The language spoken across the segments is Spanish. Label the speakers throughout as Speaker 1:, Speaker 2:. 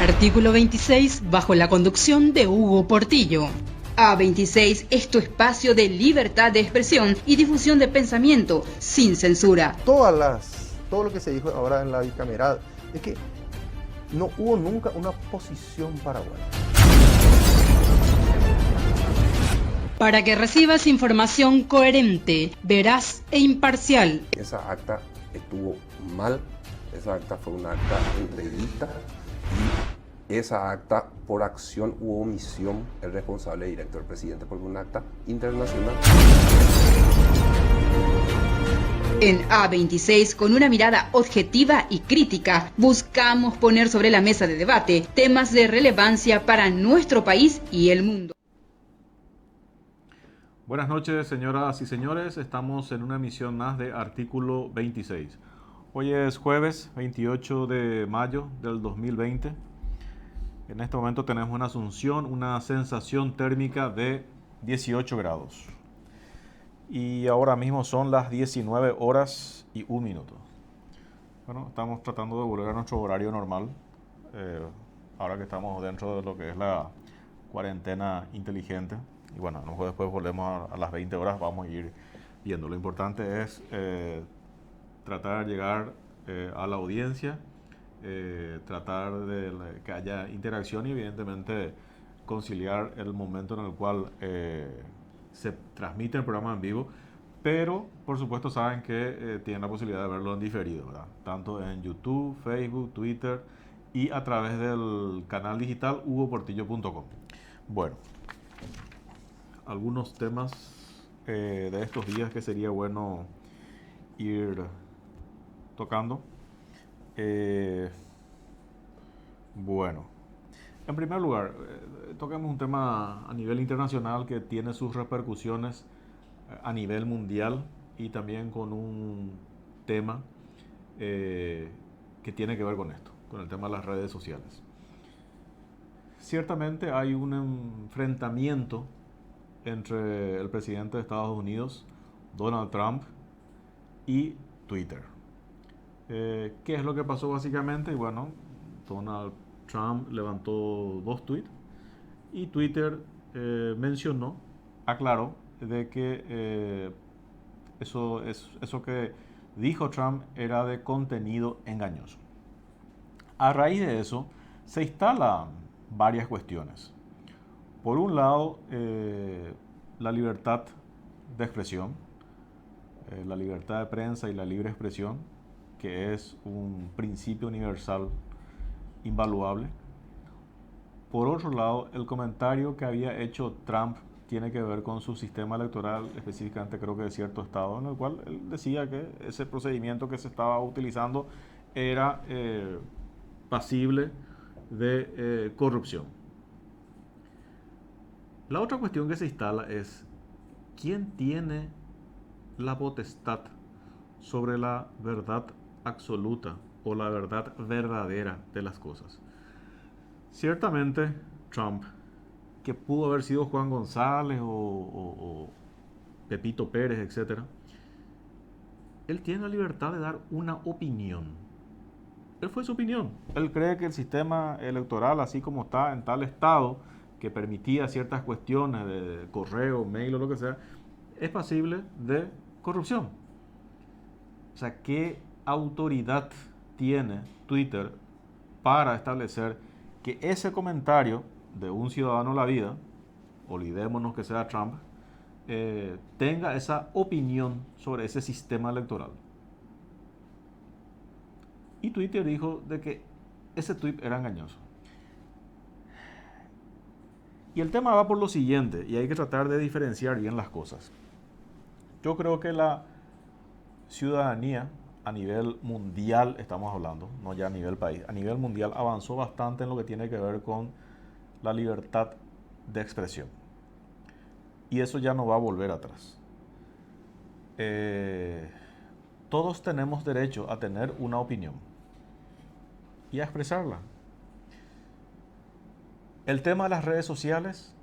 Speaker 1: Artículo 26, bajo la conducción de Hugo Portillo. A26 es tu espacio de libertad de expresión y difusión de pensamiento, sin censura.
Speaker 2: Todo lo que se dijo ahora en la bicameral, es que no hubo nunca una posición paraguaya.
Speaker 1: Para que recibas información coherente, veraz e imparcial.
Speaker 3: Esa acta estuvo mal, esa acta fue una acta entreguista y esa acta, por acción u omisión, el responsable directo del presidente, porque es una acta internacional.
Speaker 1: En A26, con una mirada objetiva y crítica, buscamos poner sobre la mesa de debate temas de relevancia para nuestro país y el mundo.
Speaker 4: Buenas noches, señoras y señores. Estamos en una emisión más de Artículo 26. Hoy es jueves 28 de mayo del 2020. En este momento tenemos una Asunción, una sensación térmica de 18 grados. Y ahora mismo son las 19 horas y 1 minuto. Bueno, estamos tratando de volver a nuestro horario normal. Ahora que estamos dentro de lo que es la cuarentena inteligente. Y bueno, a lo mejor después volvemos a las 20 horas, vamos a ir viendo. Lo importante es tratar de llegar a la audiencia, tratar de que haya interacción y evidentemente conciliar el momento en el cual se transmite el programa en vivo, pero por supuesto saben que tienen la posibilidad de verlo en diferido, ¿verdad? Tanto en YouTube, Facebook, Twitter y a través del canal digital hugoportillo.com. Bueno, algunos temas de estos días que sería bueno ir tocando. Bueno, en primer lugar, toquemos un tema a nivel internacional que tiene sus repercusiones a nivel mundial y también con un tema que tiene que ver con esto, con el tema de las redes sociales. Ciertamente hay un enfrentamiento entre el presidente de Estados Unidos, Donald Trump, y Twitter. ¿Qué es lo que pasó básicamente? Bueno, Donald Trump levantó 2 tweets y Twitter aclaró de que eso que dijo Trump era de contenido engañoso. A raíz de eso se instalan varias cuestiones. Por un lado, la libertad de expresión, la libertad de prensa y la libre expresión, que es un principio universal invaluable. Por otro lado, el comentario que había hecho Trump tiene que ver con su sistema electoral, específicamente creo que de cierto estado, en el cual él decía que ese procedimiento que se estaba utilizando era pasible de corrupción. La otra cuestión que se instala es quién tiene la potestad sobre la verdad absoluta o la verdad verdadera de las cosas. Ciertamente Trump, que pudo haber sido Juan González o Pepito Pérez, etc., él tiene la libertad de dar una opinión. Él fue su opinión. Él cree que el sistema electoral, así como está en tal estado, que permitía ciertas cuestiones de correo, mail o lo que sea, es pasible de corrupción. O sea, ¿qué autoridad tiene Twitter para establecer que ese comentario de un ciudadano a la vida, olvidémonos que sea Trump, tenga esa opinión sobre ese sistema electoral? Y Twitter dijo de que ese tweet era engañoso. Y el tema va por lo siguiente, y hay que tratar de diferenciar bien las cosas. Yo creo que la ciudadanía a nivel mundial, estamos hablando, no ya a nivel país, a nivel mundial avanzó bastante en lo que tiene que ver con la libertad de expresión. Y eso ya no va a volver atrás. Todos tenemos derecho a tener una opinión y a expresarla. El tema de las redes sociales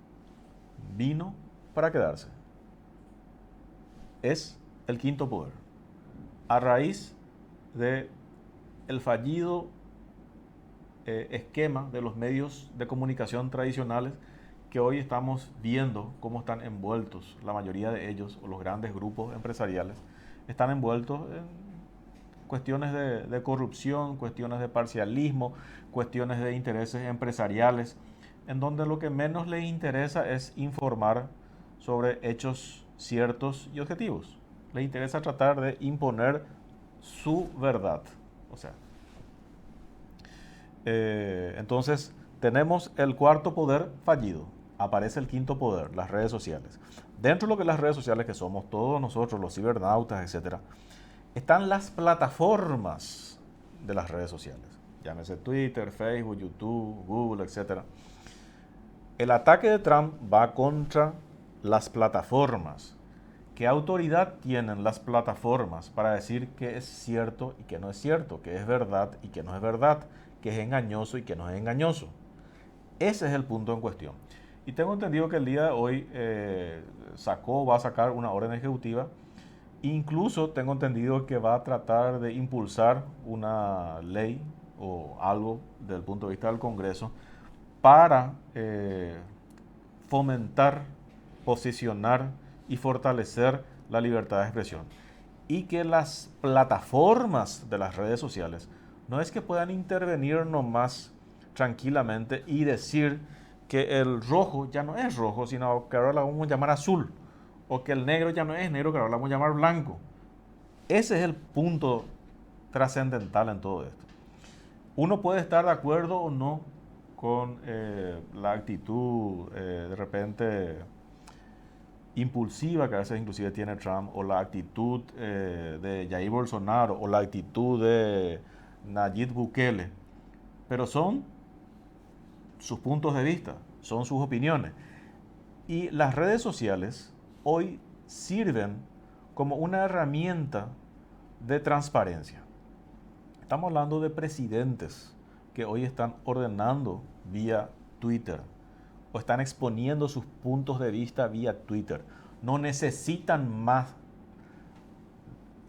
Speaker 4: vino para quedarse. Es el quinto poder. A raíz de el fallido esquema de los medios de comunicación tradicionales que hoy estamos viendo cómo están envueltos, la mayoría de ellos, o los grandes grupos empresariales, están envueltos en cuestiones de corrupción, cuestiones de parcialismo, cuestiones de intereses empresariales, en donde lo que menos les interesa es informar sobre hechos ciertos y objetivos. Les interesa tratar de imponer su verdad. O sea, entonces tenemos el cuarto poder fallido. Aparece el quinto poder, las redes sociales. Dentro de lo que las redes sociales, que somos todos nosotros, los cibernautas, etc., están las plataformas de las redes sociales. Llámese Twitter, Facebook, YouTube, Google, etc. El ataque de Trump va contra las plataformas. ¿Qué autoridad tienen las plataformas para decir que es cierto y que no es cierto, que es verdad y que no es verdad, que es engañoso y que no es engañoso? Ese es el punto en cuestión. Y tengo entendido que el día de hoy va a sacar una orden ejecutiva. Incluso tengo entendido que va a tratar de impulsar una ley o algo desde el punto de vista del Congreso para fomentar, posicionar y fortalecer la libertad de expresión. Y que las plataformas de las redes sociales no es que puedan intervenir nomás tranquilamente y decir que el rojo ya no es rojo, sino que ahora lo vamos a llamar azul, o que el negro ya no es negro, que ahora lo vamos a llamar blanco. Ese es el punto trascendental en todo esto. Uno puede estar de acuerdo o no con la actitud de repente impulsiva que a veces inclusive tiene Trump, o la actitud de Jair Bolsonaro, o la actitud de Nayib Bukele, pero son sus puntos de vista, son sus opiniones. Y las redes sociales hoy sirven como una herramienta de transparencia. Estamos hablando de presidentes que hoy están ordenando vía Twitter o están exponiendo sus puntos de vista vía Twitter. No necesitan más,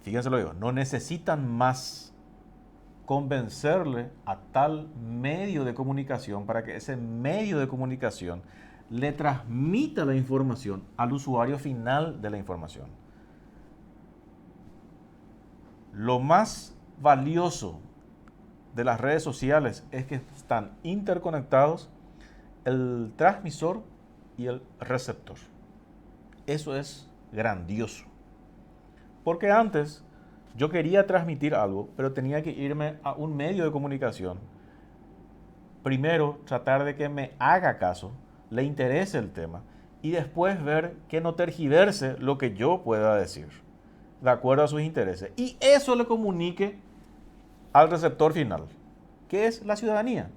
Speaker 4: fíjense lo digo, no necesitan más convencerle a tal medio de comunicación para que ese medio de comunicación le transmita la información al usuario final de la información. Lo más valioso de las redes sociales es que están interconectados el transmisor y el receptor. Eso es grandioso. Porque antes yo quería transmitir algo, pero tenía que irme a un medio de comunicación. Primero, tratar de que me haga caso, le interese el tema, y después ver que no tergiverse lo que yo pueda decir, de acuerdo a sus intereses. Y eso le comunique al receptor final, que es la ciudadanía.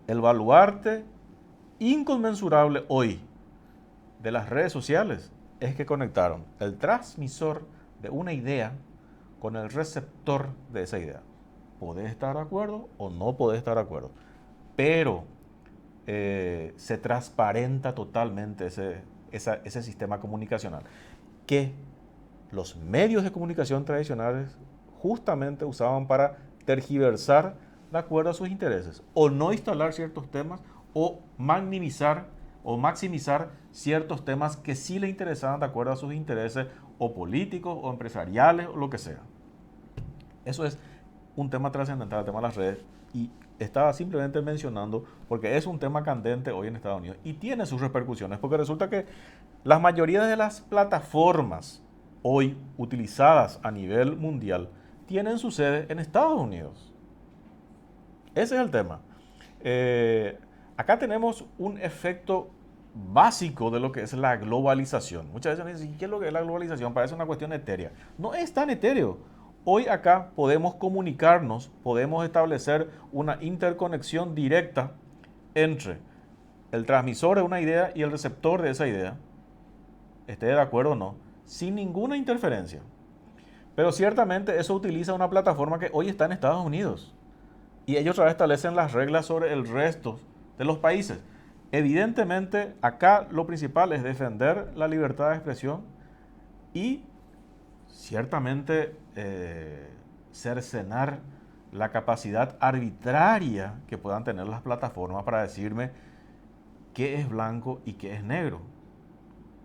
Speaker 4: El baluarte inconmensurable hoy de las redes sociales es que conectaron el transmisor de una idea con el receptor de esa idea. Podés estar de acuerdo o no podés estar de acuerdo, pero se transparenta totalmente ese sistema comunicacional que los medios de comunicación tradicionales justamente usaban para tergiversar de acuerdo a sus intereses, o no instalar ciertos temas, o maximizar ciertos temas que sí le interesaban de acuerdo a sus intereses, o políticos, o empresariales, o lo que sea. Eso es un tema trascendental, el tema de las redes, y estaba simplemente mencionando porque es un tema candente hoy en Estados Unidos y tiene sus repercusiones, porque resulta que la mayoría de las plataformas hoy utilizadas a nivel mundial tienen su sede en Estados Unidos. Ese es el tema. Acá tenemos un efecto básico de lo que es la globalización. Muchas veces me dicen, ¿qué es lo que es la globalización? Parece una cuestión etérea. No es tan etéreo. Hoy acá podemos comunicarnos, podemos establecer una interconexión directa entre el transmisor de una idea y el receptor de esa idea, esté de acuerdo o no, sin ninguna interferencia. Pero ciertamente eso utiliza una plataforma que hoy está en Estados Unidos. Y ellos ahora establecen las reglas sobre el resto de los países. Evidentemente, acá lo principal es defender la libertad de expresión y ciertamente cercenar la capacidad arbitraria que puedan tener las plataformas para decirme qué es blanco y qué es negro.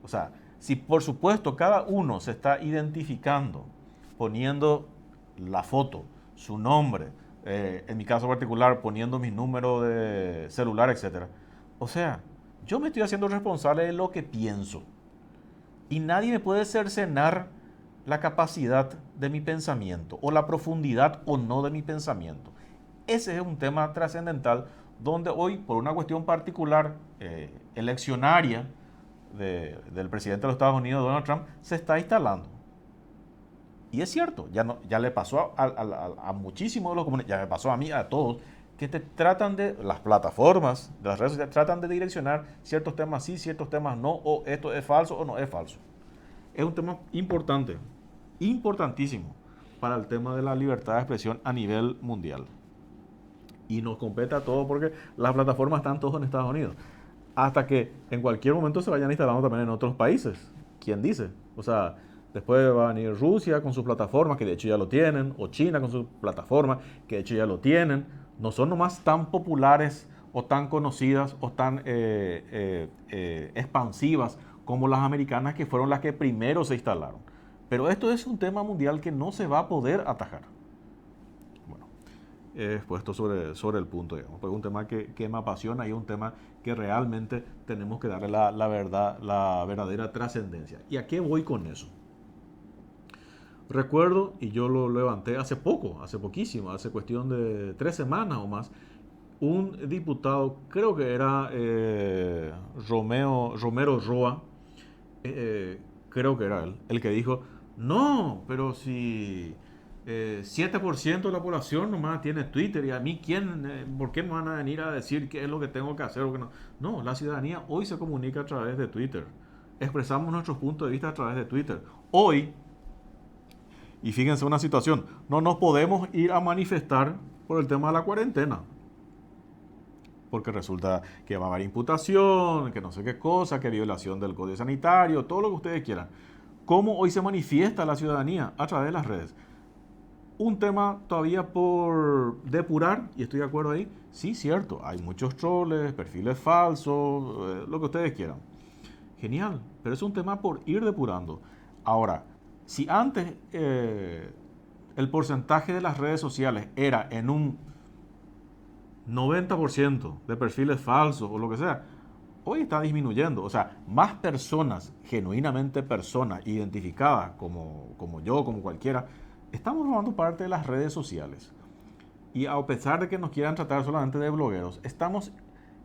Speaker 4: O sea, si por supuesto cada uno se está identificando, poniendo la foto, su nombre, en mi caso particular poniendo mi número de celular, etc. O sea, yo me estoy haciendo responsable de lo que pienso. Y nadie me puede cercenar la capacidad de mi pensamiento o la profundidad o no de mi pensamiento. Ese es un tema trascendental donde hoy, por una cuestión particular eleccionaria del presidente de los Estados Unidos, Donald Trump, se está instalando. Y es cierto, ya le pasó a muchísimos de los comunistas, ya me pasó a mí, a todos, que las plataformas de las redes sociales tratan de direccionar ciertos temas sí, ciertos temas no, o esto es falso o no es falso. Es un tema importante, importantísimo para el tema de la libertad de expresión a nivel mundial. Y nos compete a todos porque las plataformas están todos en Estados Unidos. Hasta que en cualquier momento se vayan instalando también en otros países. ¿Quién dice? O sea, después va a venir Rusia con sus plataformas, que de hecho ya lo tienen, o China con sus plataformas, que de hecho ya lo tienen. No son nomás tan populares o tan conocidas o tan expansivas como las americanas, que fueron las que primero se instalaron. Pero esto es un tema mundial que no se va a poder atajar. Bueno, he puesto sobre el punto, digamos, porque es un tema que me apasiona y es un tema que realmente tenemos que darle la verdadera trascendencia. ¿Y a qué voy con eso? Recuerdo, y yo lo levanté hace poquísimo, hace cuestión de 3 semanas o más, un diputado, creo que era Romero Roa, creo que era él, el que dijo, no, pero si 7% de la población nomás tiene Twitter, y a mí, ¿por qué me van a venir a decir qué es lo que tengo que hacer o qué no? No, la ciudadanía hoy se comunica a través de Twitter. Expresamos nuestros puntos de vista a través de Twitter. Hoy, y fíjense una situación, no nos podemos ir a manifestar por el tema de la cuarentena. Porque resulta que va a haber imputación, que no sé qué cosa, que violación del código sanitario, todo lo que ustedes quieran. ¿Cómo hoy se manifiesta la ciudadanía? A través de las redes. Un tema todavía por depurar, y estoy de acuerdo ahí, sí, cierto, hay muchos troles, perfiles falsos, lo que ustedes quieran. Genial, pero es un tema por ir depurando. Ahora, si antes el porcentaje de las redes sociales era en un 90% de perfiles falsos o lo que sea, hoy está disminuyendo. O sea, más personas, genuinamente personas identificadas como yo, como cualquiera, estamos formando parte de las redes sociales. Y a pesar de que nos quieran tratar solamente de blogueros, estamos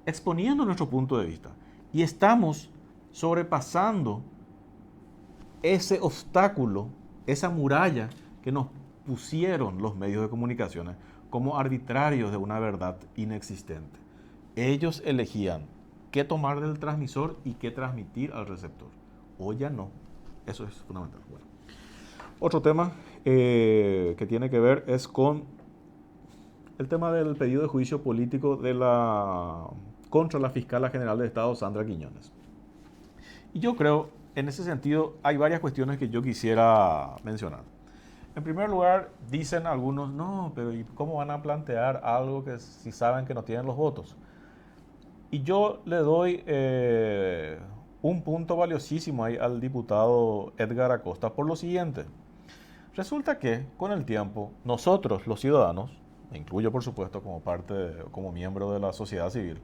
Speaker 4: exponiendo nuestro punto de vista. Y estamos sobrepasando ese obstáculo, esa muralla que nos pusieron los medios de comunicación como arbitrarios de una verdad inexistente. Ellos elegían qué tomar del transmisor y qué transmitir al receptor. Hoy ya no. Eso es fundamental. Bueno. Otro tema que tiene que ver es con el tema del pedido de juicio político contra la fiscal general del Estado, Sandra Quiñones. Y yo creo, en ese sentido, hay varias cuestiones que yo quisiera mencionar. En primer lugar, dicen algunos, no, pero ¿y cómo van a plantear algo que si saben que no tienen los votos? Y yo le doy un punto valiosísimo ahí al diputado Edgar Acosta por lo siguiente. Resulta que con el tiempo nosotros, los ciudadanos, me incluyo por supuesto como miembro de la sociedad civil,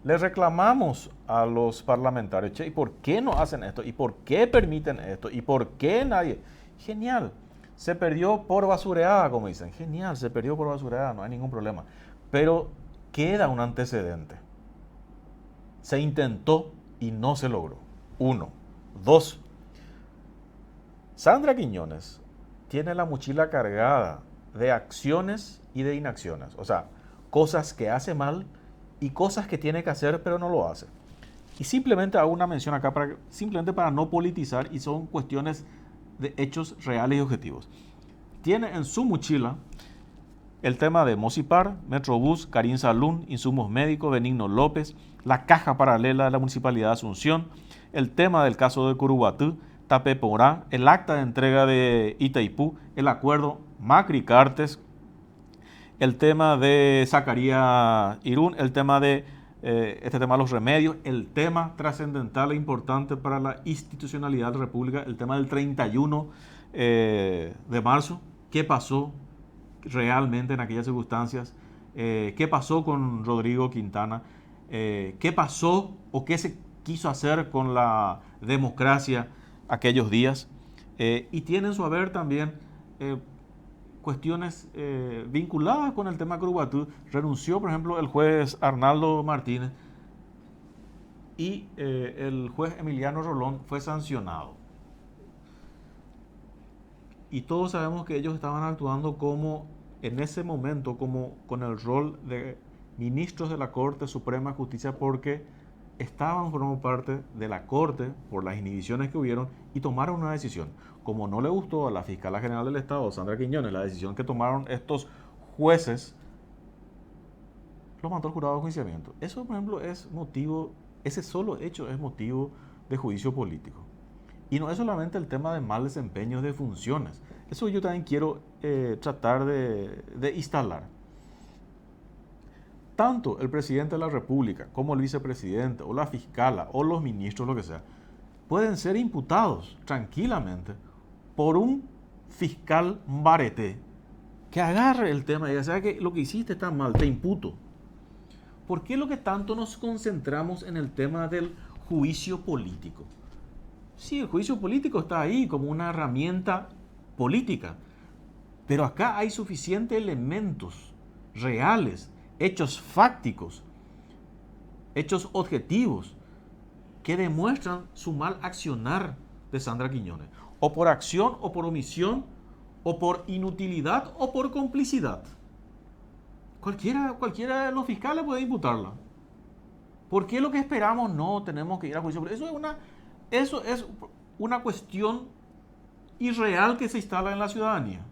Speaker 4: le reclamamos a los parlamentarios, che, ¿y por qué no hacen esto? ¿Y por qué permiten esto? ¿Y por qué nadie? Genial, se perdió por basureada, como dicen. Genial, se perdió por basureada, no hay ningún problema. Pero queda un antecedente. Se intentó y no se logró. 1. 2. Sandra Quiñones tiene la mochila cargada de acciones y de inacciones. O sea, cosas que hace mal y cosas que tiene que hacer pero no lo hace. Y simplemente hago una mención acá simplemente para no politizar, y son cuestiones de hechos reales y objetivos. Tiene en su mochila el tema de Mosipar, Metrobús, Karim Salún, Insumos Médicos, Benigno López, la caja paralela de la Municipalidad de Asunción, el tema del caso de Curuguatú, Tapeporá, el acta de entrega de Itaipú, el acuerdo Macri-Cartes, el tema de Zacarías Irún, el tema de este tema de los remedios, el tema trascendental e importante para la institucionalidad de la República, el tema del 31 de marzo, qué pasó realmente en aquellas circunstancias, qué pasó con Rodrigo Quintana, qué pasó o qué se quiso hacer con la democracia aquellos días, y tiene en su haber también cuestiones vinculadas con el tema Curubatu. Renunció, por ejemplo, el juez Arnaldo Martínez y el juez Emiliano Rolón fue sancionado. Y todos sabemos que ellos estaban actuando como, en ese momento, como con el rol de ministros de la Corte Suprema de Justicia, porque estaban formando parte de la Corte por las inhibiciones que hubieron y tomaron una decisión. Como no le gustó a la Fiscala General del Estado, Sandra Quiñones, la decisión que tomaron estos jueces, lo mandó al jurado de enjuiciamiento. Eso, por ejemplo, es motivo, ese solo hecho es motivo de juicio político. Y no es solamente el tema de mal desempeño de funciones. Eso yo también quiero tratar de instalar. Tanto el presidente de la República como el vicepresidente o la fiscala o los ministros, lo que sea, pueden ser imputados tranquilamente por un fiscal barete que agarre el tema y diga, ¿sabes qué? Lo que hiciste está mal, te imputo. ¿Por qué lo que tanto nos concentramos en el tema del juicio político? Sí, el juicio político está ahí como una herramienta política, pero acá hay suficientes elementos reales, hechos fácticos, hechos objetivos, que demuestran su mal accionar de Sandra Quiñones, o por acción, o por omisión, o por inutilidad, o por complicidad. Cualquiera de los fiscales puede imputarla. ¿Por qué lo que esperamos no tenemos que ir a juicio? Eso es una cuestión irreal que se instala en la ciudadanía.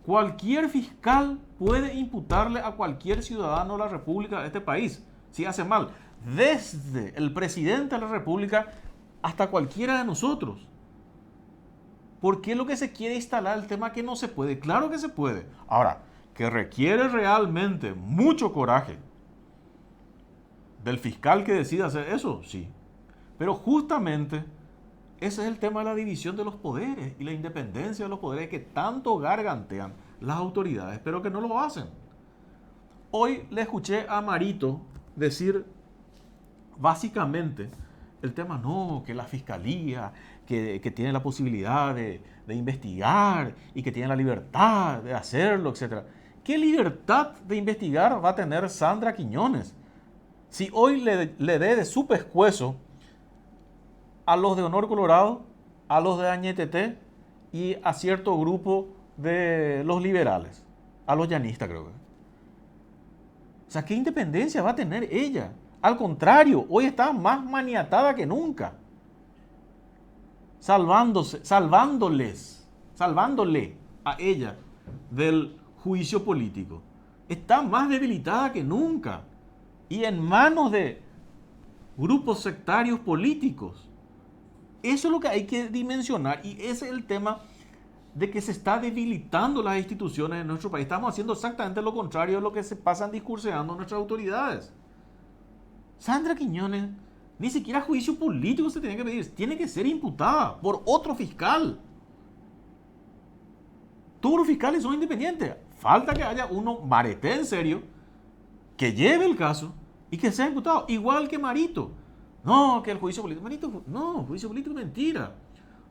Speaker 4: Cualquier fiscal puede imputarle a cualquier ciudadano de la República de este país si hace mal, desde el presidente de la República hasta cualquiera de nosotros. ¿Por qué lo que se quiere instalar el tema que no se puede? Claro que se puede. Ahora, que requiere realmente mucho coraje del fiscal que decida hacer eso, sí. Pero justamente ese es el tema de la división de los poderes y la independencia de los poderes que tanto gargantean las autoridades, pero que no lo hacen. Hoy le escuché a Marito decir básicamente el tema, no, que la fiscalía, que tiene la posibilidad de investigar y que tiene la libertad de hacerlo, etc. ¿Qué libertad de investigar va a tener Sandra Quiñones si hoy le dé de su pescuezo a los de Honor Colorado, a los de Añetete y a cierto grupo de los liberales, a los llanistas, creo que? O sea, ¿qué independencia va a tener ella? Al contrario, hoy está más maniatada que nunca, salvándole a ella del juicio político. Está más debilitada que nunca y en manos de grupos sectarios políticos. Eso es lo que hay que dimensionar y ese es el tema de que se está debilitando las instituciones en nuestro país. Estamos haciendo exactamente lo contrario de lo que se pasan discurseando nuestras autoridades. Sandra Quiñones, ni siquiera juicio político se tiene que pedir, tiene que ser imputada por otro fiscal. Todos los fiscales son independientes. Falta que haya uno marete en serio, que lleve el caso y que sea imputado, igual que Marito. No, que el juicio político. Marito, no, juicio político es mentira.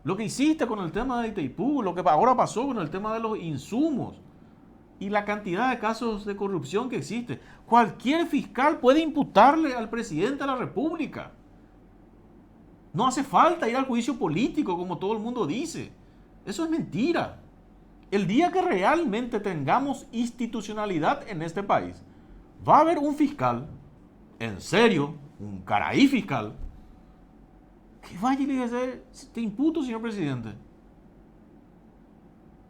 Speaker 4: Lo que hiciste con el tema de Itaipú, lo que ahora pasó con el tema de los insumos y la cantidad de casos de corrupción que existe. Cualquier fiscal puede imputarle al presidente de la República. No hace falta ir al juicio político como todo el mundo dice. Eso es mentira. El día que realmente tengamos institucionalidad en este país, va a haber un fiscal, en serio, un caraí fiscal, que vaya y le diga, te imputo, señor presidente,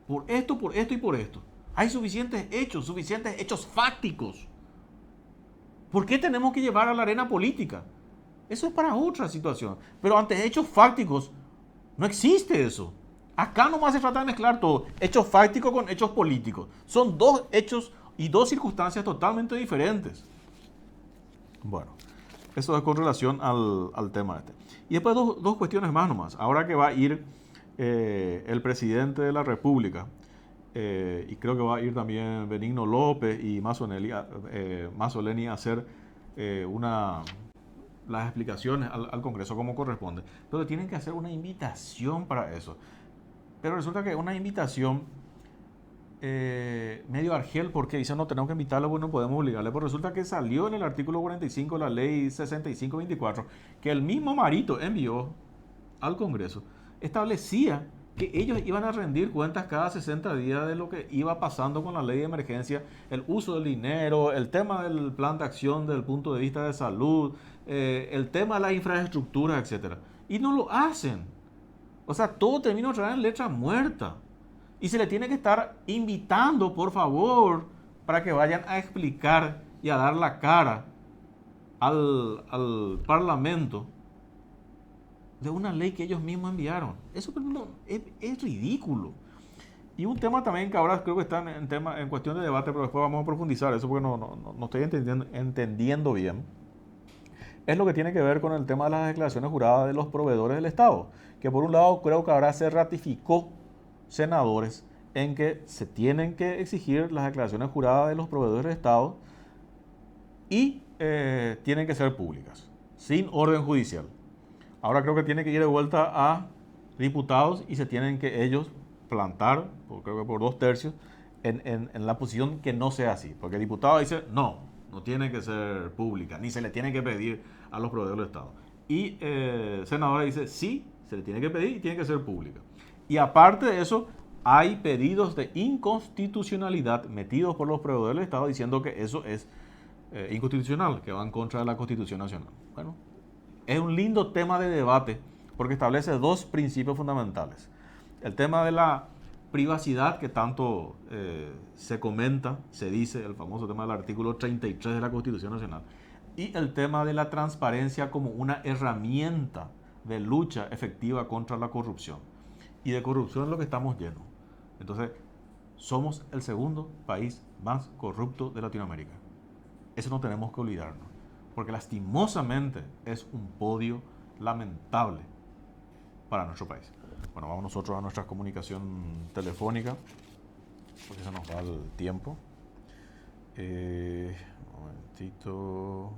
Speaker 4: por esto y por esto. Hay suficientes hechos fácticos. ¿Por qué tenemos que llevar a la arena política? Eso es para otra situación. Pero ante hechos fácticos, no existe eso. Acá nomás se trata de mezclar todo, hechos fácticos con hechos políticos. Son dos hechos Y dos circunstancias totalmente diferentes. Bueno, eso es con relación al tema este. Y después dos cuestiones más nomás. Ahora que va a ir el presidente de la República, y creo que va a ir también Benigno López y Mazzoleni a hacer las explicaciones al Congreso como corresponde. Pero tienen que hacer una invitación para eso. Pero resulta que una invitación medio argel, porque dicen no tenemos que invitarlo, pues no podemos obligarle. Pero resulta que salió en el artículo 45 de la ley 6524 que el mismo Marito envió al Congreso, establecía que ellos iban a rendir cuentas cada 60 días de lo que iba pasando con la ley de emergencia, el uso del dinero, el tema del plan de acción desde el punto de vista de salud, el tema de la infraestructura, etc. Y no lo hacen. O sea, todo termina otra vez en letra muerta. Y se le tiene que estar invitando, por favor, para que vayan a explicar y a dar la cara al Parlamento de una ley que ellos mismos enviaron. Eso no, es ridículo. Y un tema también que ahora creo que está en cuestión de debate, pero después vamos a profundizar eso porque no estoy entendiendo bien, es lo que tiene que ver con el tema de las declaraciones juradas de los proveedores del Estado. Que por un lado creo que ahora se ratificó senadores en que se tienen que exigir las declaraciones juradas de los proveedores del Estado y tienen que ser públicas, sin orden judicial. Ahora creo que tiene que ir de vuelta a diputados y se tienen que ellos plantar, creo que por 2/3, en la posición que no sea así. Porque el diputado dice, no tiene que ser pública, ni se le tiene que pedir a los proveedores del Estado. Y el senador dice, sí, se le tiene que pedir y tiene que ser pública. Y aparte de eso, hay pedidos de inconstitucionalidad metidos por los proveedores del Estado diciendo que eso es inconstitucional, que va en contra de la Constitución Nacional. Bueno, es un lindo tema de debate porque establece dos principios fundamentales. El tema de la privacidad que tanto se comenta, se dice, el famoso tema del artículo 33 de la Constitución Nacional, y el tema de la transparencia como una herramienta de lucha efectiva contra la corrupción. Y de corrupción es lo que estamos llenos. Entonces, somos el segundo país más corrupto de Latinoamérica. Eso no tenemos que olvidarnos, porque lastimosamente es un podio lamentable para nuestro país. Bueno, vamos nosotros a nuestra comunicación telefónica, porque se nos va el tiempo. Un momentito.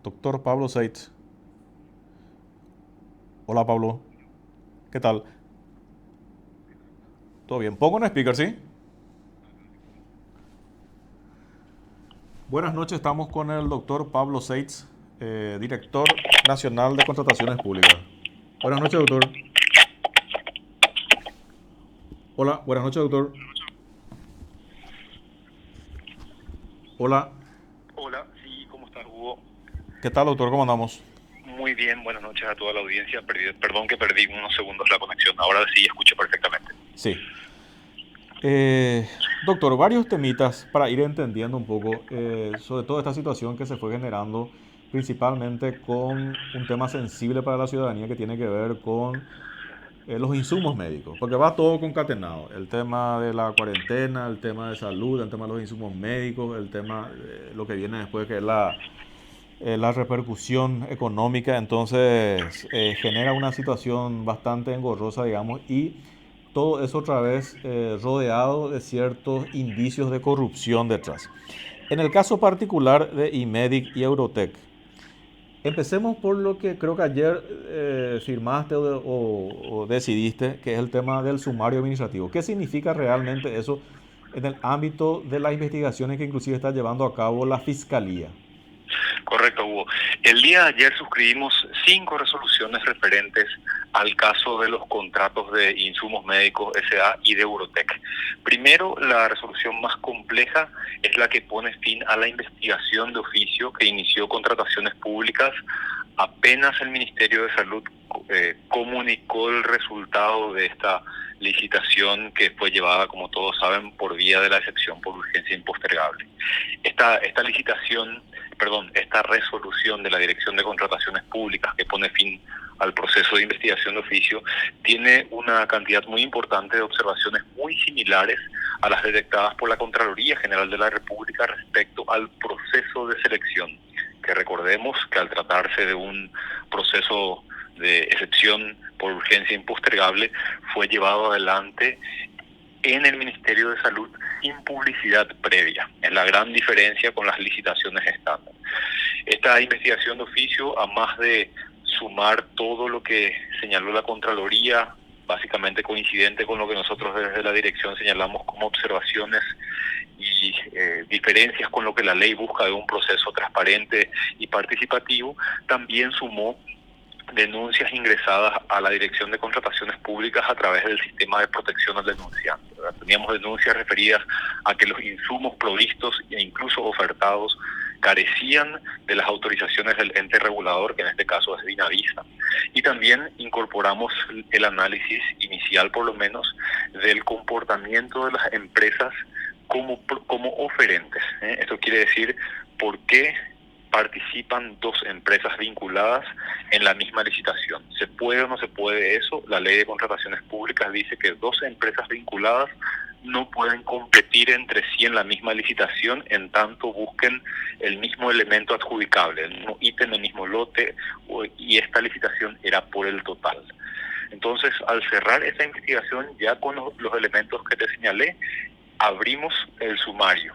Speaker 4: Doctor Pablo Seitz. Hola, Pablo. ¿Qué tal? ¿Todo bien? Pongo un speaker, ¿sí? Buenas noches, estamos con el doctor Pablo Seitz, director nacional de contrataciones públicas. Buenas noches, doctor. Hola, buenas noches, doctor. Hola.
Speaker 5: Hola, sí, ¿cómo estás, Hugo?
Speaker 4: ¿Qué tal, doctor? ¿Cómo andamos?
Speaker 5: Muy bien, buenas noches a toda la audiencia. Perdón que perdí unos segundos la conexión, ahora sí escucho perfectamente.
Speaker 4: Sí. Doctor, varios temitas para ir entendiendo un poco sobre toda esta situación que se fue generando principalmente con un tema sensible para la ciudadanía que tiene que ver con los insumos médicos, porque va todo concatenado, el tema de la cuarentena, el tema de salud, el tema de los insumos médicos, el tema de lo que viene después que es la repercusión económica, entonces genera una situación bastante engorrosa, digamos, y todo eso otra vez rodeado de ciertos indicios de corrupción detrás. En el caso particular de Imedic y Eurotech, empecemos por lo que creo que ayer firmaste o decidiste, que es el tema del sumario administrativo. ¿Qué significa realmente eso en el ámbito de las investigaciones que inclusive está llevando a cabo la Fiscalía?
Speaker 5: Correcto, Hugo. El día de ayer suscribimos 5 resoluciones referentes al caso de los contratos de insumos médicos S.A. y de Eurotech. Primero, la resolución más compleja es la que pone fin a la investigación de oficio que inició contrataciones públicas Apenas el Ministerio de Salud comunicó el resultado de esta licitación, que fue llevada, como todos saben, por vía de la excepción por urgencia impostergable. Esta resolución de la Dirección de Contrataciones Públicas, que pone fin al proceso de investigación de oficio, tiene una cantidad muy importante de observaciones muy similares a las detectadas por la Contraloría General de la República respecto al proceso de selección, que recordemos que al tratarse de un proceso de excepción por urgencia impostergable, fue llevado adelante en el Ministerio de Salud sin publicidad previa. Es la gran diferencia con las licitaciones estándar. Esta investigación de oficio, a más de sumar todo lo que señaló la Contraloría, básicamente coincidente con lo que nosotros desde la dirección señalamos como observaciones y diferencias con lo que la ley busca de un proceso transparente y participativo, también sumó denuncias ingresadas a la Dirección de Contrataciones Públicas a través del sistema de protección al denunciante, ¿verdad? Teníamos denuncias referidas a que los insumos provistos e incluso ofertados carecían de las autorizaciones del ente regulador, que en este caso es Vinavisa, y también incorporamos el análisis inicial, por lo menos, del comportamiento de las empresas como oferentes, ¿eh? Esto quiere decir por qué participan dos empresas vinculadas en la misma licitación. ¿Se puede o no se puede eso? La Ley de Contrataciones Públicas dice que dos empresas vinculadas no pueden competir entre sí en la misma licitación en tanto busquen el mismo elemento adjudicable, el mismo ítem, el mismo lote, y esta licitación era por el total. Entonces, al cerrar esta investigación, ya con los elementos que te señalé, abrimos el sumario.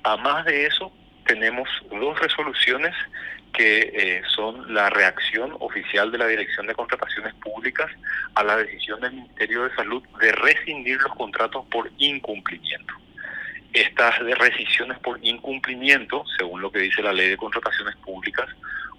Speaker 5: A más de eso, tenemos dos resoluciones que son la reacción oficial de la Dirección de Contrataciones Públicas a la decisión del Ministerio de Salud de rescindir los contratos por incumplimiento. Estas rescisiones por incumplimiento, según lo que dice la Ley de Contrataciones Públicas,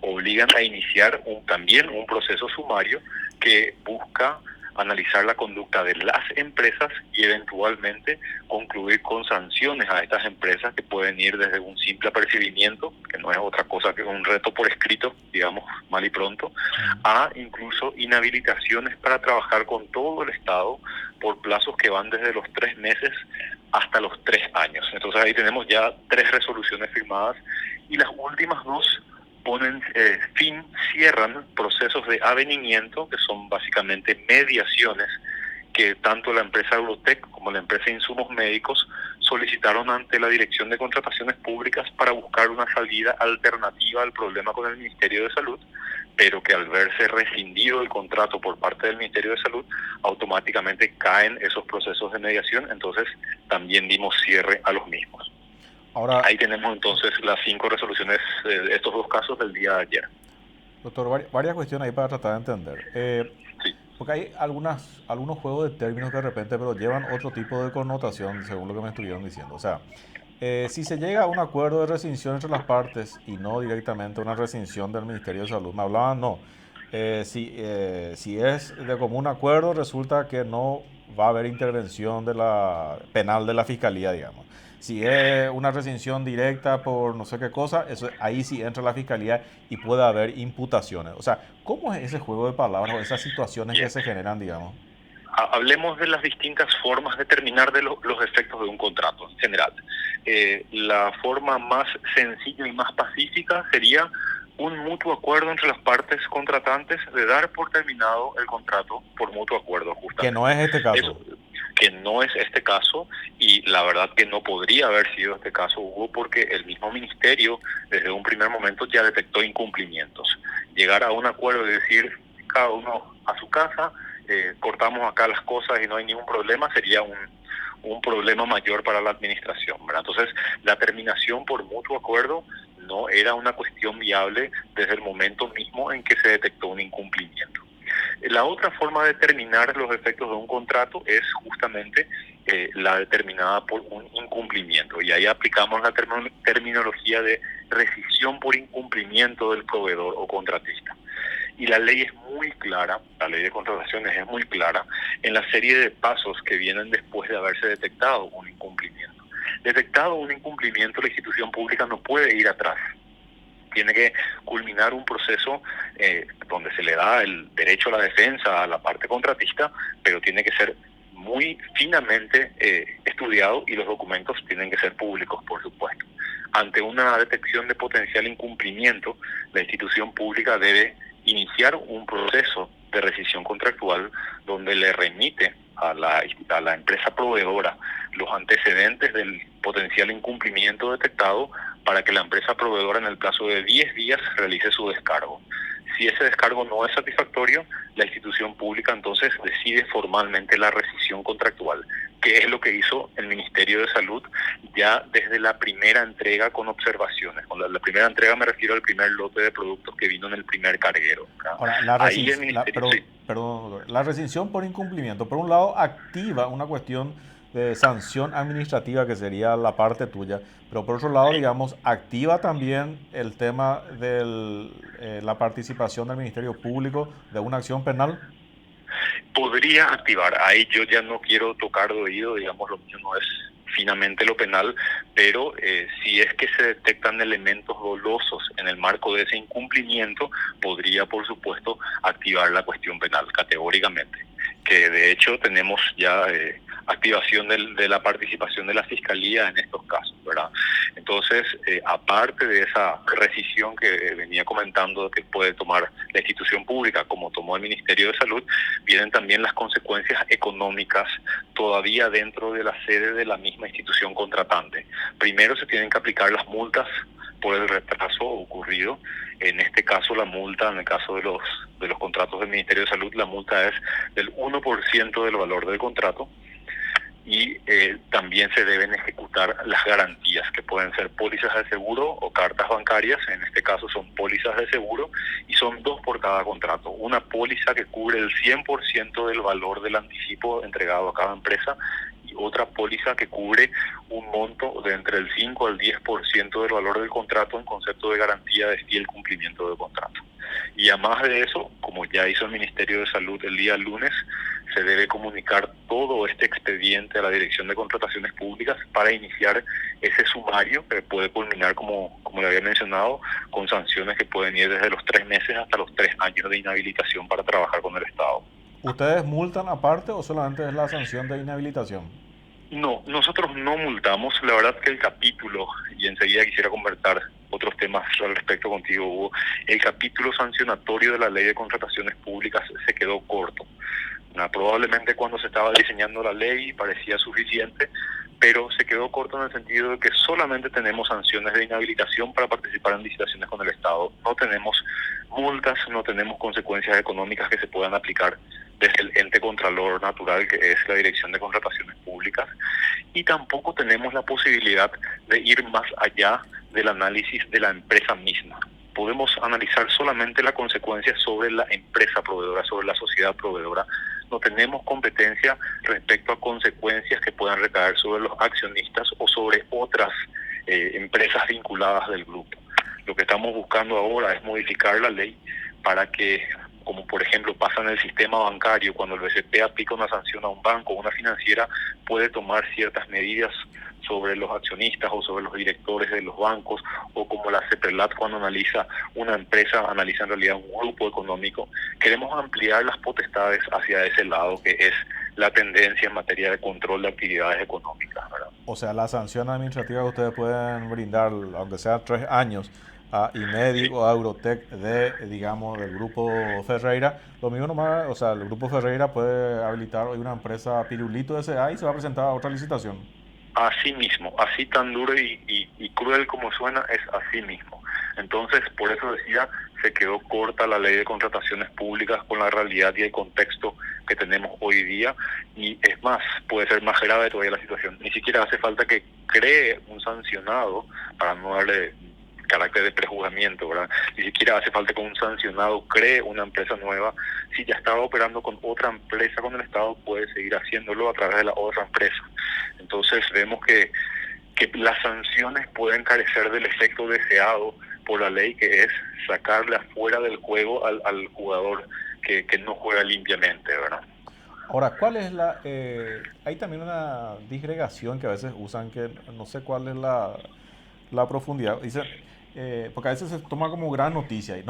Speaker 5: obligan a iniciar también un proceso sumario que busca analizar la conducta de las empresas y eventualmente concluir con sanciones a estas empresas, que pueden ir desde un simple apercibimiento, que no es otra cosa que un reto por escrito, digamos mal y pronto, a incluso inhabilitaciones para trabajar con todo el Estado por plazos que van desde los 3 meses hasta los 3 años. Entonces ahí tenemos ya 3 resoluciones firmadas, y las últimas 2 cierran procesos de avenimiento, que son básicamente mediaciones que tanto la empresa Eurotec como la empresa Insumos Médicos solicitaron ante la Dirección de Contrataciones Públicas para buscar una salida alternativa al problema con el Ministerio de Salud, pero que al verse rescindido el contrato por parte del Ministerio de Salud, automáticamente caen esos procesos de mediación. Entonces también dimos cierre a los mismos. Ahora, ahí tenemos entonces las 5 resoluciones de estos 2 casos del día de ayer.
Speaker 4: Doctor, varias cuestiones ahí para tratar de entender.
Speaker 5: Sí.
Speaker 4: Porque hay algunos juegos de términos que de repente pero llevan otro tipo de connotación, según lo que me estuvieron diciendo. O sea, si se llega a un acuerdo de rescisión entre las partes y no directamente una rescisión del Ministerio de Salud, me hablaban, no. Si es de común acuerdo, resulta que no va a haber intervención penal de la Fiscalía, digamos. Si es una rescisión directa por no sé qué cosa, ahí sí entra la Fiscalía y puede haber imputaciones. O sea, ¿cómo es ese juego de palabras o esas situaciones que se generan, digamos?
Speaker 5: Hablemos de las distintas formas de determinar de los efectos de un contrato en general. La forma más sencilla y más pacífica sería un mutuo acuerdo entre las partes contratantes de dar por terminado el contrato por mutuo acuerdo, justamente.
Speaker 4: Que no es este caso.
Speaker 5: Que no es este caso, y la verdad que no podría haber sido este caso, Hugo, porque el mismo ministerio desde un primer momento ya detectó incumplimientos. Llegar a un acuerdo y decir cada uno a su casa, cortamos acá las cosas y no hay ningún problema, sería un problema mayor para la administración, ¿verdad? Entonces, la terminación por mutuo acuerdo no era una cuestión viable desde el momento mismo en que se detectó un incumplimiento. La otra forma de determinar los efectos de un contrato es justamente la determinada por un incumplimiento, y ahí aplicamos la terminología de rescisión por incumplimiento del proveedor o contratista. Y la ley es muy clara, la ley de contrataciones es muy clara en la serie de pasos que vienen después de haberse detectado un incumplimiento. Detectado un incumplimiento, la institución pública no puede ir atrás. Tiene que culminar un proceso donde se le da el derecho a la defensa a la parte contratista, pero tiene que ser muy finamente estudiado y los documentos tienen que ser públicos, por supuesto. Ante una detección de potencial incumplimiento, la institución pública debe iniciar un proceso de rescisión contractual donde le remite a la empresa proveedora los antecedentes del potencial incumplimiento detectado para que la empresa proveedora en el plazo de 10 días realice su descargo. Si ese descargo no es satisfactorio, la institución pública entonces decide formalmente la rescisión contractual, que es lo que hizo el Ministerio de Salud ya desde la primera entrega con observaciones. Con la primera entrega me refiero al primer lote de productos que vino en el primer carguero.
Speaker 4: Ahora, la rescisión por incumplimiento, por un lado, activa una cuestión de sanción administrativa que sería la parte tuya, pero por otro lado, digamos, activa también el tema de la participación del Ministerio Público de una acción penal.
Speaker 5: Podría activar, ahí yo ya no quiero tocar de oído, digamos, lo mío no es finamente lo penal, pero si es que se detectan elementos dolosos en el marco de ese incumplimiento, podría, por supuesto, activar la cuestión penal categóricamente, que de hecho tenemos ya activación de la participación de la Fiscalía en estos casos, ¿verdad? Entonces, aparte de esa rescisión que venía comentando que puede tomar la institución pública, como tomó el Ministerio de Salud, vienen también las consecuencias económicas todavía dentro de la sede de la misma institución contratante. Primero se tienen que aplicar las multas por el retraso ocurrido. En este caso, la multa, en el caso de los contratos del Ministerio de Salud, la multa es del 1% del valor del contrato. Y también se deben ejecutar las garantías, que pueden ser pólizas de seguro o cartas bancarias. En este caso son pólizas de seguro y son 2 por cada contrato. Una póliza que cubre el 100% del valor del anticipo entregado a cada empresa y otra póliza que cubre un monto de entre el 5 al 10% del valor del contrato en concepto de garantía de fiel cumplimiento del contrato. Y además de eso, como ya hizo el Ministerio de Salud el día lunes, se debe comunicar todo este expediente a la Dirección de Contrataciones Públicas para iniciar ese sumario que puede culminar, como le había mencionado, con sanciones que pueden ir desde los 3 meses hasta los 3 años de inhabilitación para trabajar con el Estado.
Speaker 4: ¿Ustedes multan aparte o solamente es la sanción de inhabilitación?
Speaker 5: No, nosotros no multamos. La verdad que el capítulo, y enseguida quisiera conversar otros temas al respecto contigo, Hugo, el capítulo sancionatorio de la Ley de Contrataciones Públicas se quedó corto. Probablemente cuando se estaba diseñando la ley parecía suficiente, pero se quedó corto en el sentido de que solamente tenemos sanciones de inhabilitación para participar en licitaciones con el Estado. No tenemos multas, no tenemos consecuencias económicas que se puedan aplicar desde el ente contralor natural, que es la Dirección de Contrataciones Públicas, y tampoco tenemos la posibilidad de ir más allá del análisis de la empresa misma. Podemos analizar solamente la consecuencia sobre la empresa proveedora, sobre la sociedad proveedora. No tenemos competencia respecto a consecuencias que puedan recaer sobre los accionistas o sobre otras empresas vinculadas del grupo. Lo que estamos buscando ahora es modificar la ley para que, como por ejemplo pasa en el sistema bancario, cuando el BCP aplica una sanción a un banco o una financiera, puede tomar ciertas medidas sobre los accionistas o sobre los directores de los bancos, o como la CEPRELAT cuando analiza una empresa, analiza en realidad un grupo económico. Queremos ampliar las potestades hacia ese lado, que es la tendencia en materia de control de actividades económicas, ¿verdad?
Speaker 4: O sea, la sanción administrativa que ustedes pueden brindar, aunque sea 3 años, a IMEDI o a Eurotech digamos, del Grupo Ferreira, lo mismo nomás, o sea, el Grupo Ferreira puede habilitar hoy una empresa Pirulito S.A. y se va a presentar a otra licitación.
Speaker 5: Así mismo, así tan duro y cruel como suena, es así mismo. Entonces, por eso decía, se quedó corta la Ley de Contrataciones Públicas con la realidad y el contexto que tenemos hoy día, y es más, puede ser más grave todavía la situación. Ni siquiera hace falta que cree un sancionado, para no darle carácter de prejuzgamiento, ¿verdad? Ni siquiera hace falta que un sancionado cree una empresa nueva. Si ya estaba operando con otra empresa con el Estado, puede seguir haciéndolo a través de la otra empresa. Entonces vemos que las sanciones pueden carecer del efecto deseado por la ley, que es sacarle afuera del juego al jugador que no juega limpiamente, ¿verdad?
Speaker 4: Ahora, ¿cuál es hay también una disgregación que a veces usan, que no sé cuál es la profundidad. Dicen, porque a veces se toma como gran noticia, y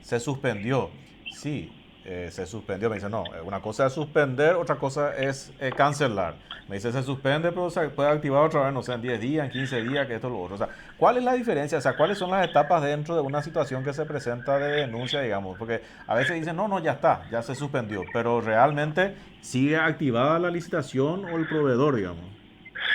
Speaker 4: se suspendió. Sí, se suspendió. Me dice, no, una cosa es suspender, otra cosa es cancelar. Me dice, se suspende, pero se puede activar otra vez, no sé, en 10 días, en 15 días, que esto es lo otro. O sea, ¿cuál es la diferencia? O sea, ¿cuáles son las etapas dentro de una situación que se presenta de denuncia, digamos? Porque a veces dicen, no, ya está, ya se suspendió, pero realmente sigue activada la licitación o el proveedor, digamos.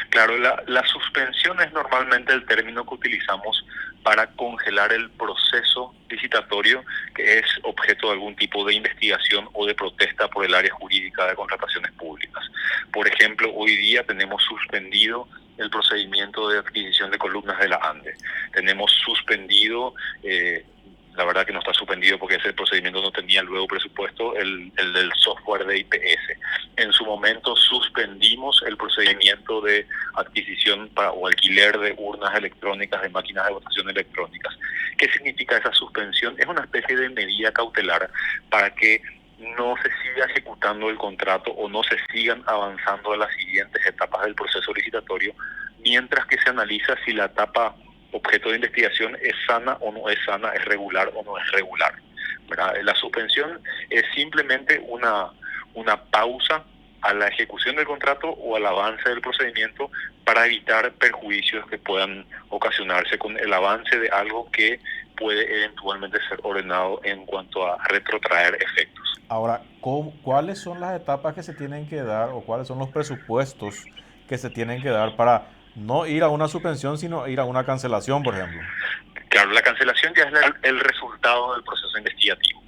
Speaker 5: Claro, la suspensión es normalmente el término que utilizamos para congelar el proceso licitatorio que es objeto de algún tipo de investigación o de protesta por el área jurídica de contrataciones públicas. Por ejemplo, hoy día tenemos suspendido el procedimiento de adquisición de columnas de la ANDE. Tenemos suspendido, la verdad que no está suspendido porque ese procedimiento no tenía luego presupuesto, el del software de IPS. En su momento suspendimos el procedimiento de adquisición o alquiler de urnas electrónicas, de máquinas de votación electrónicas. ¿Qué significa esa suspensión? Es una especie de medida cautelar para que no se siga ejecutando el contrato o no se sigan avanzando a las siguientes etapas del proceso licitatorio, mientras que se analiza si la etapa objeto de investigación es sana o no es sana, es regular o no es regular, ¿verdad? La suspensión es simplemente una pausa a la ejecución del contrato o al avance del procedimiento para evitar perjuicios que puedan ocasionarse con el avance de algo que puede eventualmente ser ordenado en cuanto a retrotraer efectos.
Speaker 4: Ahora, ¿cuáles son las etapas que se tienen que dar o cuáles son los presupuestos que se tienen que dar para no ir a una suspensión, sino ir a una cancelación, por ejemplo?
Speaker 5: Claro, la cancelación ya es el resultado del proceso investigativo,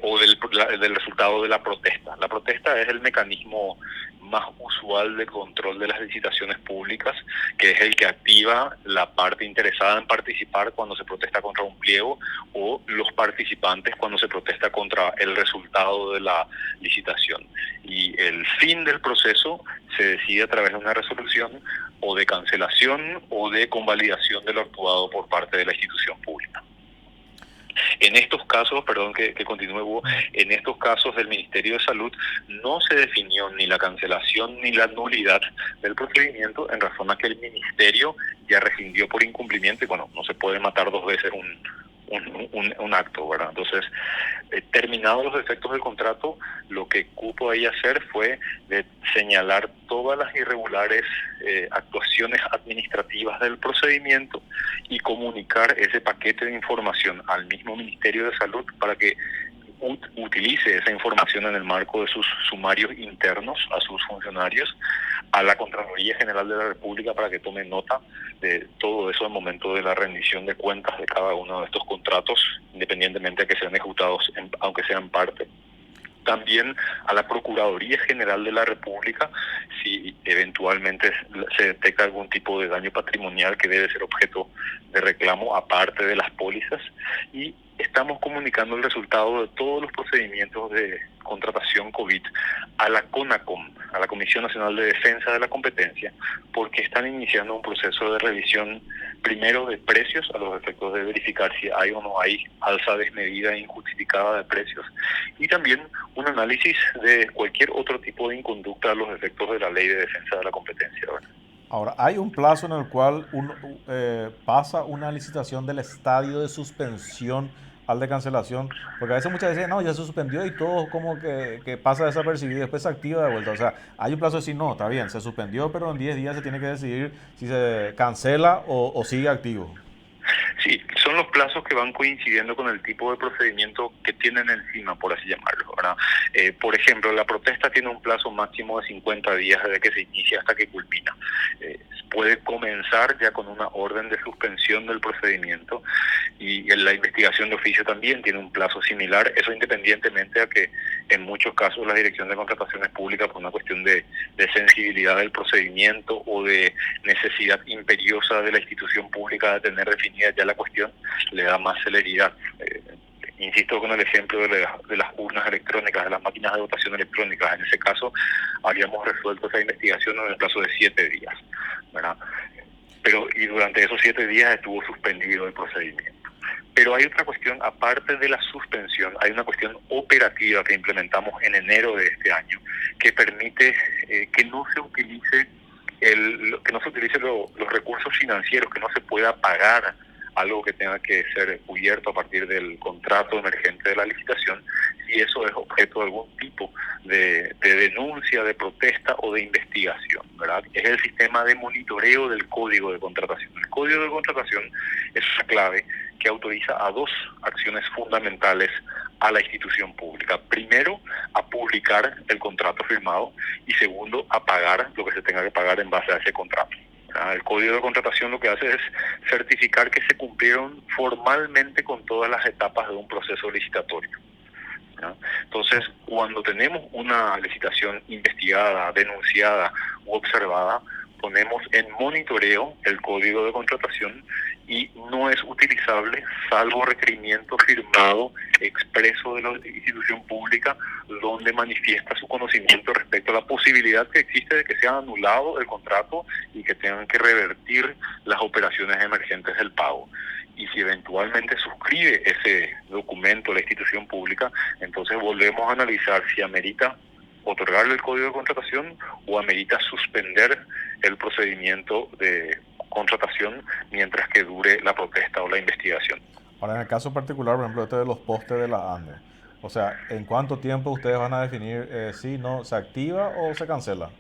Speaker 5: o del resultado de la protesta. La protesta es el mecanismo más usual de control de las licitaciones públicas, que es el que activa la parte interesada en participar cuando se protesta contra un pliego o los participantes cuando se protesta contra el resultado de la licitación. Y el fin del proceso se decide a través de una resolución o de cancelación o de convalidación de lo actuado por parte de la institución pública. En estos casos, perdón que continúe, Hugo, en estos casos del Ministerio de Salud no se definió ni la cancelación ni la nulidad del procedimiento, en razón a que el Ministerio ya rescindió por incumplimiento y bueno, no se puede matar dos veces un acto, ¿verdad? Entonces, terminados los efectos del contrato, lo que cupo ahí hacer fue de señalar todas las irregulares actuaciones administrativas del procedimiento y comunicar ese paquete de información al mismo Ministerio de Salud para que utilice esa información en el marco de sus sumarios internos a sus funcionarios, a la Contraloría General de la República para que tome nota de todo eso al momento de la rendición de cuentas de cada uno de estos contratos, independientemente de que sean ejecutados, aunque sean parte. También a la Procuraduría General de la República, si eventualmente se detecta algún tipo de daño patrimonial que debe ser objeto de reclamo aparte de las pólizas, y estamos comunicando el resultado de todos los procedimientos de contratación COVID a la CONACOM, a la Comisión Nacional de Defensa de la Competencia, porque están iniciando un proceso de revisión primero de precios a los efectos de verificar si hay o no hay alza desmedida e injustificada de precios, y también un análisis de cualquier otro tipo de inconducta a los efectos de la Ley de Defensa de la Competencia, ¿verdad?
Speaker 4: Ahora, ¿hay un plazo en el cual pasa una licitación del estadio de suspensión al de cancelación? Porque a veces muchas veces, no, ya se suspendió y todo como que pasa desapercibido y después se activa de vuelta. O sea, hay un plazo de decir, no, está bien, se suspendió, pero en 10 días se tiene que decidir si se cancela o sigue activo.
Speaker 5: Sí, son los plazos que van coincidiendo con el tipo de procedimiento que tienen encima, por así llamarlo, ¿verdad? Por ejemplo, la protesta tiene un plazo máximo de 50 días desde que se inicia hasta que culmina. Puede comenzar ya con una orden de suspensión del procedimiento, y la investigación de oficio también tiene un plazo similar, eso independientemente a que en muchos casos la Dirección de Contrataciones Públicas, por una cuestión de sensibilidad del procedimiento o de necesidad imperiosa de la institución pública de tener definida ya la cuestión, le da más celeridad. Insisto con el ejemplo de las urnas electrónicas, de las máquinas de votación electrónicas. En ese caso, habríamos resuelto esa investigación en el plazo de 7 días, ¿verdad? Y durante esos 7 días estuvo suspendido el procedimiento. Pero hay otra cuestión, aparte de la suspensión, hay una cuestión operativa que implementamos en enero de este año, que permite que no se utilice que no se utilicen los recursos financieros, que no se pueda pagar algo que tenga que ser cubierto a partir del contrato emergente de la licitación, si eso es objeto de algún tipo de denuncia, de protesta o de investigación, ¿verdad? Es el sistema de monitoreo del Código de Contratación. El Código de Contratación es una clave que autoriza a dos acciones fundamentales a la institución pública. Primero, a publicar el contrato firmado, y segundo, a pagar lo que se tenga que pagar en base a ese contrato. El Código de Contratación lo que hace es certificar que se cumplieron formalmente con todas las etapas de un proceso licitatorio. Entonces, cuando tenemos una licitación investigada, denunciada u observada, ponemos en monitoreo el Código de Contratación y no es utilizable salvo requerimiento firmado expreso de la institución pública donde manifiesta su conocimiento respecto a la posibilidad que existe de que sea anulado el contrato y que tengan que revertir las operaciones emergentes del pago. Y si eventualmente suscribe ese documento la institución pública, entonces volvemos a analizar si amerita otorgarle el Código de Contratación o amerita suspender el procedimiento de contratación mientras que dure la protesta o la investigación.
Speaker 4: Ahora, en el caso particular, por ejemplo, de los postes de la ANDE, o sea, ¿en cuánto tiempo ustedes van a definir si no se activa o se cancela?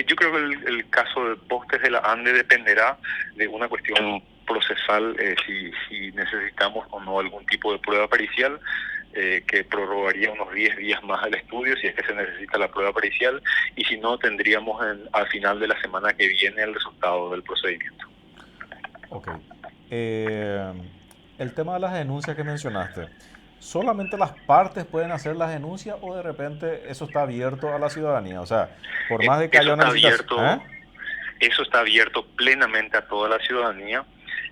Speaker 5: Yo creo que el caso de postes de la ANDE dependerá de una cuestión procesal, si necesitamos o no algún tipo de prueba pericial, que prorrogaría unos 10 días más el estudio si es que se necesita la prueba pericial, y si no, tendríamos al final de la semana que viene el resultado del procedimiento.
Speaker 4: Ok. El tema de las denuncias que mencionaste, ¿solamente las partes pueden hacer las denuncias o de repente eso está abierto a la ciudadanía? O sea, por más de que haya una licitación...
Speaker 5: Eso está abierto plenamente a toda la ciudadanía.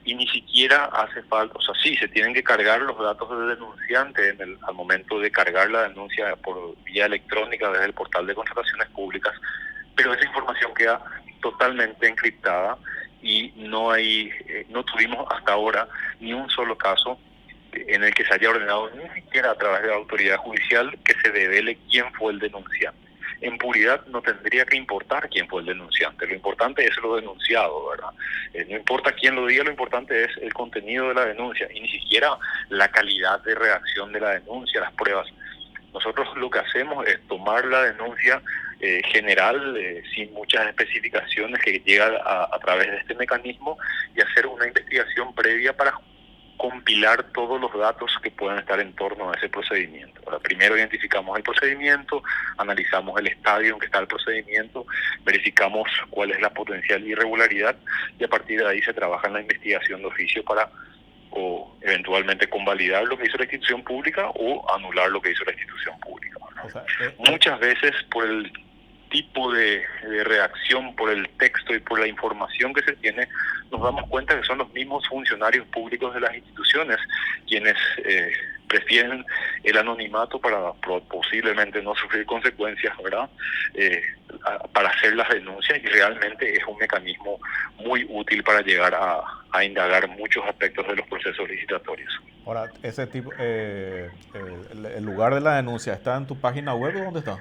Speaker 5: Y ni siquiera hace falta, o sea, sí, se tienen que cargar los datos del denunciante al momento de cargar la denuncia por vía electrónica desde el portal de contrataciones públicas, pero esa información queda totalmente encriptada y no tuvimos hasta ahora ni un solo caso en el que se haya ordenado, ni siquiera a través de la autoridad judicial, que se devele quién fue el denunciante. En puridad no tendría que importar quién fue el denunciante, lo importante es lo denunciado, ¿verdad? No importa quién lo diga, lo importante es el contenido de la denuncia y ni siquiera la calidad de redacción de la denuncia, las pruebas. Nosotros lo que hacemos es tomar la denuncia general, sin muchas especificaciones, que llega a través de este mecanismo, y hacer una investigación previa para compilar todos los datos que puedan estar en torno a ese procedimiento. Ahora, primero identificamos el procedimiento, analizamos el estadio en que está el procedimiento, verificamos cuál es la potencial irregularidad y a partir de ahí se trabaja en la investigación de oficio para o eventualmente convalidar lo que hizo la institución pública o anular lo que hizo la institución pública.
Speaker 4: O sea,
Speaker 5: muchas veces por el tipo de reacción, por el texto y por la información que se tiene, nos damos cuenta que son los mismos funcionarios públicos de las instituciones quienes prefieren el anonimato para posiblemente no sufrir consecuencias, ¿verdad? Para hacer las denuncias, y realmente es un mecanismo muy útil para llegar a indagar muchos aspectos de los procesos licitatorios.
Speaker 4: Ahora, ese tipo, el lugar de la denuncia, ¿está en tu página web o dónde está?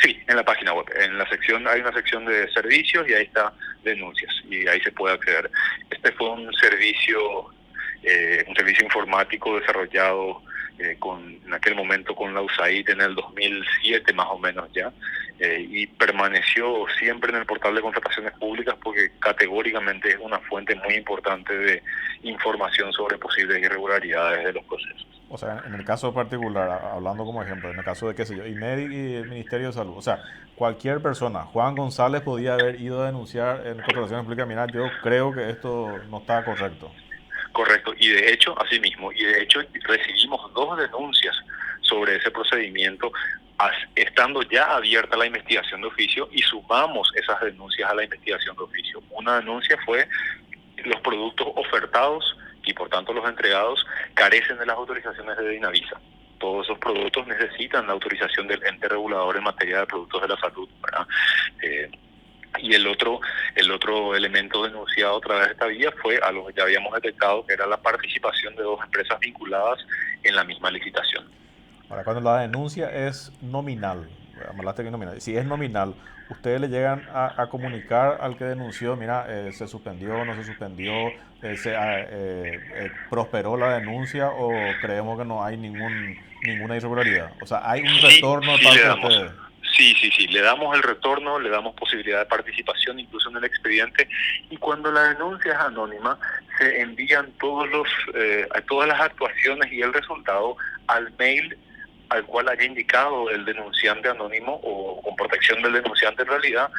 Speaker 5: Sí, en la página web. En la sección hay una sección de servicios y ahí está denuncias y ahí se puede acceder. Este fue un servicio informático desarrollado en aquel momento con la USAID en el 2007 más o menos ya, y permaneció siempre en el portal de contrataciones públicas porque categóricamente es una fuente muy importante de información sobre posibles irregularidades de los procesos.
Speaker 4: O sea, en el caso particular, hablando como ejemplo, en el caso de, qué sé yo, IMEDI y el Ministerio de Salud, o sea, cualquier persona, Juan González podía haber ido a denunciar en contrataciones públicas, mira, yo creo que esto no está correcto.
Speaker 5: Correcto, y de hecho, así mismo, recibimos 2 denuncias sobre ese procedimiento, estando ya abierta la investigación de oficio, y sumamos esas denuncias a la investigación de oficio. Una denuncia fue los productos ofertados y por tanto los entregados carecen de las autorizaciones de Dinavisa. Todos esos productos necesitan la autorización del ente regulador en materia de productos de la salud, ¿verdad? Y el otro elemento denunciado a través de esta vía fue algo que ya habíamos detectado, que era la participación de 2 empresas vinculadas en la misma licitación.
Speaker 4: Ahora, cuando la denuncia es nominal, hablaste que nominal, si es nominal, ¿ustedes le llegan a comunicar al que denunció, mira, se suspendió, no se suspendió, prosperó la denuncia o creemos que no hay ninguna irregularidad? O sea, ¿hay un retorno de parte de ustedes?
Speaker 5: Sí, le damos el retorno, le damos posibilidad de participación incluso en el expediente, y cuando la denuncia es anónima se envían todas las actuaciones y el resultado al mail al cual haya indicado el denunciante anónimo o con protección del denunciante en realidad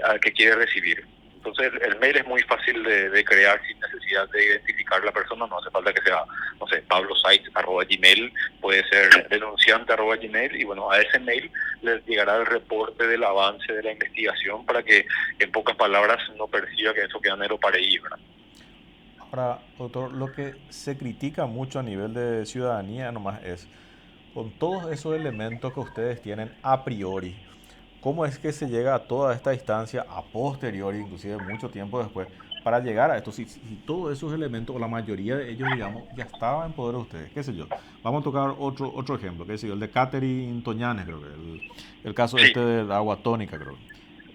Speaker 5: al que quiere recibir. Entonces el mail es muy fácil de crear sin necesidad de identificar la persona, no hace falta que sea, no sé, pablosites@gmail, puede ser denunciante@gmail, y bueno, a ese mail les llegará el reporte del avance de la investigación para que, en pocas palabras, no perciba que eso queda negro para ahí, ¿verdad?
Speaker 4: Ahora, doctor, lo que se critica mucho a nivel de ciudadanía nomás es, con todos esos elementos que ustedes tienen a priori, ¿cómo es que se llega a toda esta distancia a posteriori, inclusive mucho tiempo después, para llegar a esto? Si todos esos elementos, o la mayoría de ellos, digamos, ya estaban en poder de ustedes, qué sé yo. Vamos a tocar otro ejemplo, qué sé yo, el de Catherine Toñanes, creo que, el caso
Speaker 5: Sí.
Speaker 4: de la agua tónica, creo.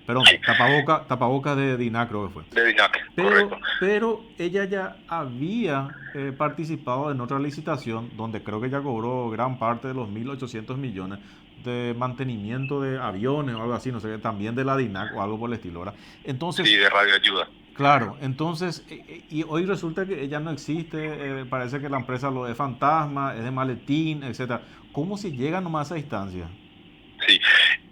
Speaker 4: Perdón,
Speaker 5: Sí.
Speaker 4: tapaboca de DINAC, creo que fue.
Speaker 5: De DINAC, correcto.
Speaker 4: Pero ella ya había participado en otra licitación donde creo que ya cobró gran parte de los 1.800 millones de mantenimiento de aviones o algo así, no sé, también de la DINAC o algo por el estilo, ¿verdad? Entonces,
Speaker 5: Sí, de radioayuda.
Speaker 4: claro, entonces, y hoy resulta que ella no existe, parece que la empresa lo es fantasma, es de maletín, etcétera. ¿Cómo se llega nomás a esa distancia?
Speaker 5: Sí,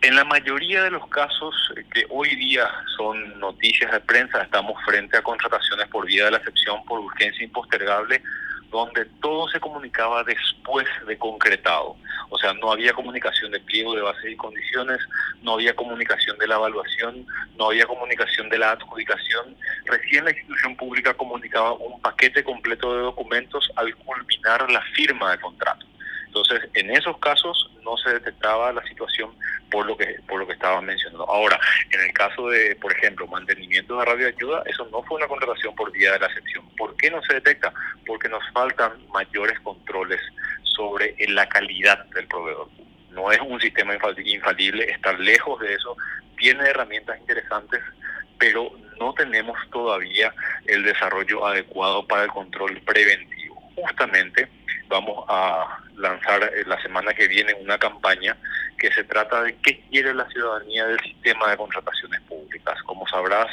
Speaker 5: en la mayoría de los casos que hoy día son noticias de prensa, estamos frente a contrataciones por vía de la excepción por urgencia impostergable, donde todo se comunicaba después de concretado. O sea, no había comunicación de pliego de bases y condiciones, no había comunicación de la evaluación, no había comunicación de la adjudicación. Recién la institución pública comunicaba un paquete completo de documentos al culminar la firma de contrato. Entonces, en esos casos no se detectaba la situación por lo que estaban mencionando. Ahora, en el caso de, por ejemplo, mantenimiento de radioayuda, eso no fue una contratación por vía de la excepción. ¿Por qué no se detecta? Porque nos faltan mayores controles sobre la calidad del proveedor. No es un sistema infalible, estar lejos de eso, tiene herramientas interesantes, pero no tenemos todavía el desarrollo adecuado para el control preventivo. Justamente vamos a lanzar la semana que viene una campaña que se trata de qué quiere la ciudadanía del sistema de contrataciones públicas. Como sabrás,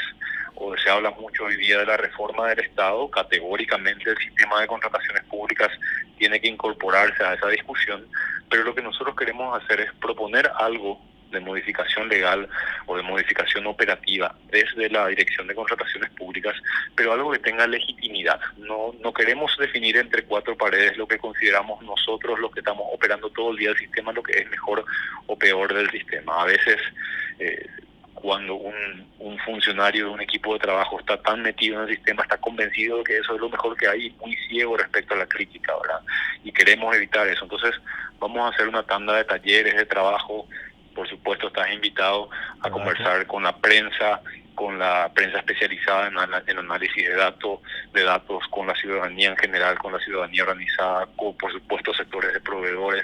Speaker 5: o se habla mucho hoy día de la reforma del Estado, categóricamente el sistema de contrataciones públicas tiene que incorporarse a esa discusión, pero lo que nosotros queremos hacer es proponer algo de modificación legal o de modificación operativa desde la Dirección de Contrataciones Públicas, pero algo que tenga legitimidad. No queremos definir entre cuatro paredes lo que consideramos nosotros, los que estamos operando todo el día el sistema, lo que es mejor o peor del sistema. A veces, cuando un funcionario de un equipo de trabajo está tan metido en el sistema, está convencido de que eso es lo mejor que hay, muy ciego respecto a la crítica, ¿verdad? Y queremos evitar eso. Entonces, vamos a hacer una tanda de talleres de trabajo. Por supuesto, estás invitado a conversar con la prensa especializada en análisis de datos, con la ciudadanía en general, con la ciudadanía organizada, con, por supuesto, sectores de proveedores,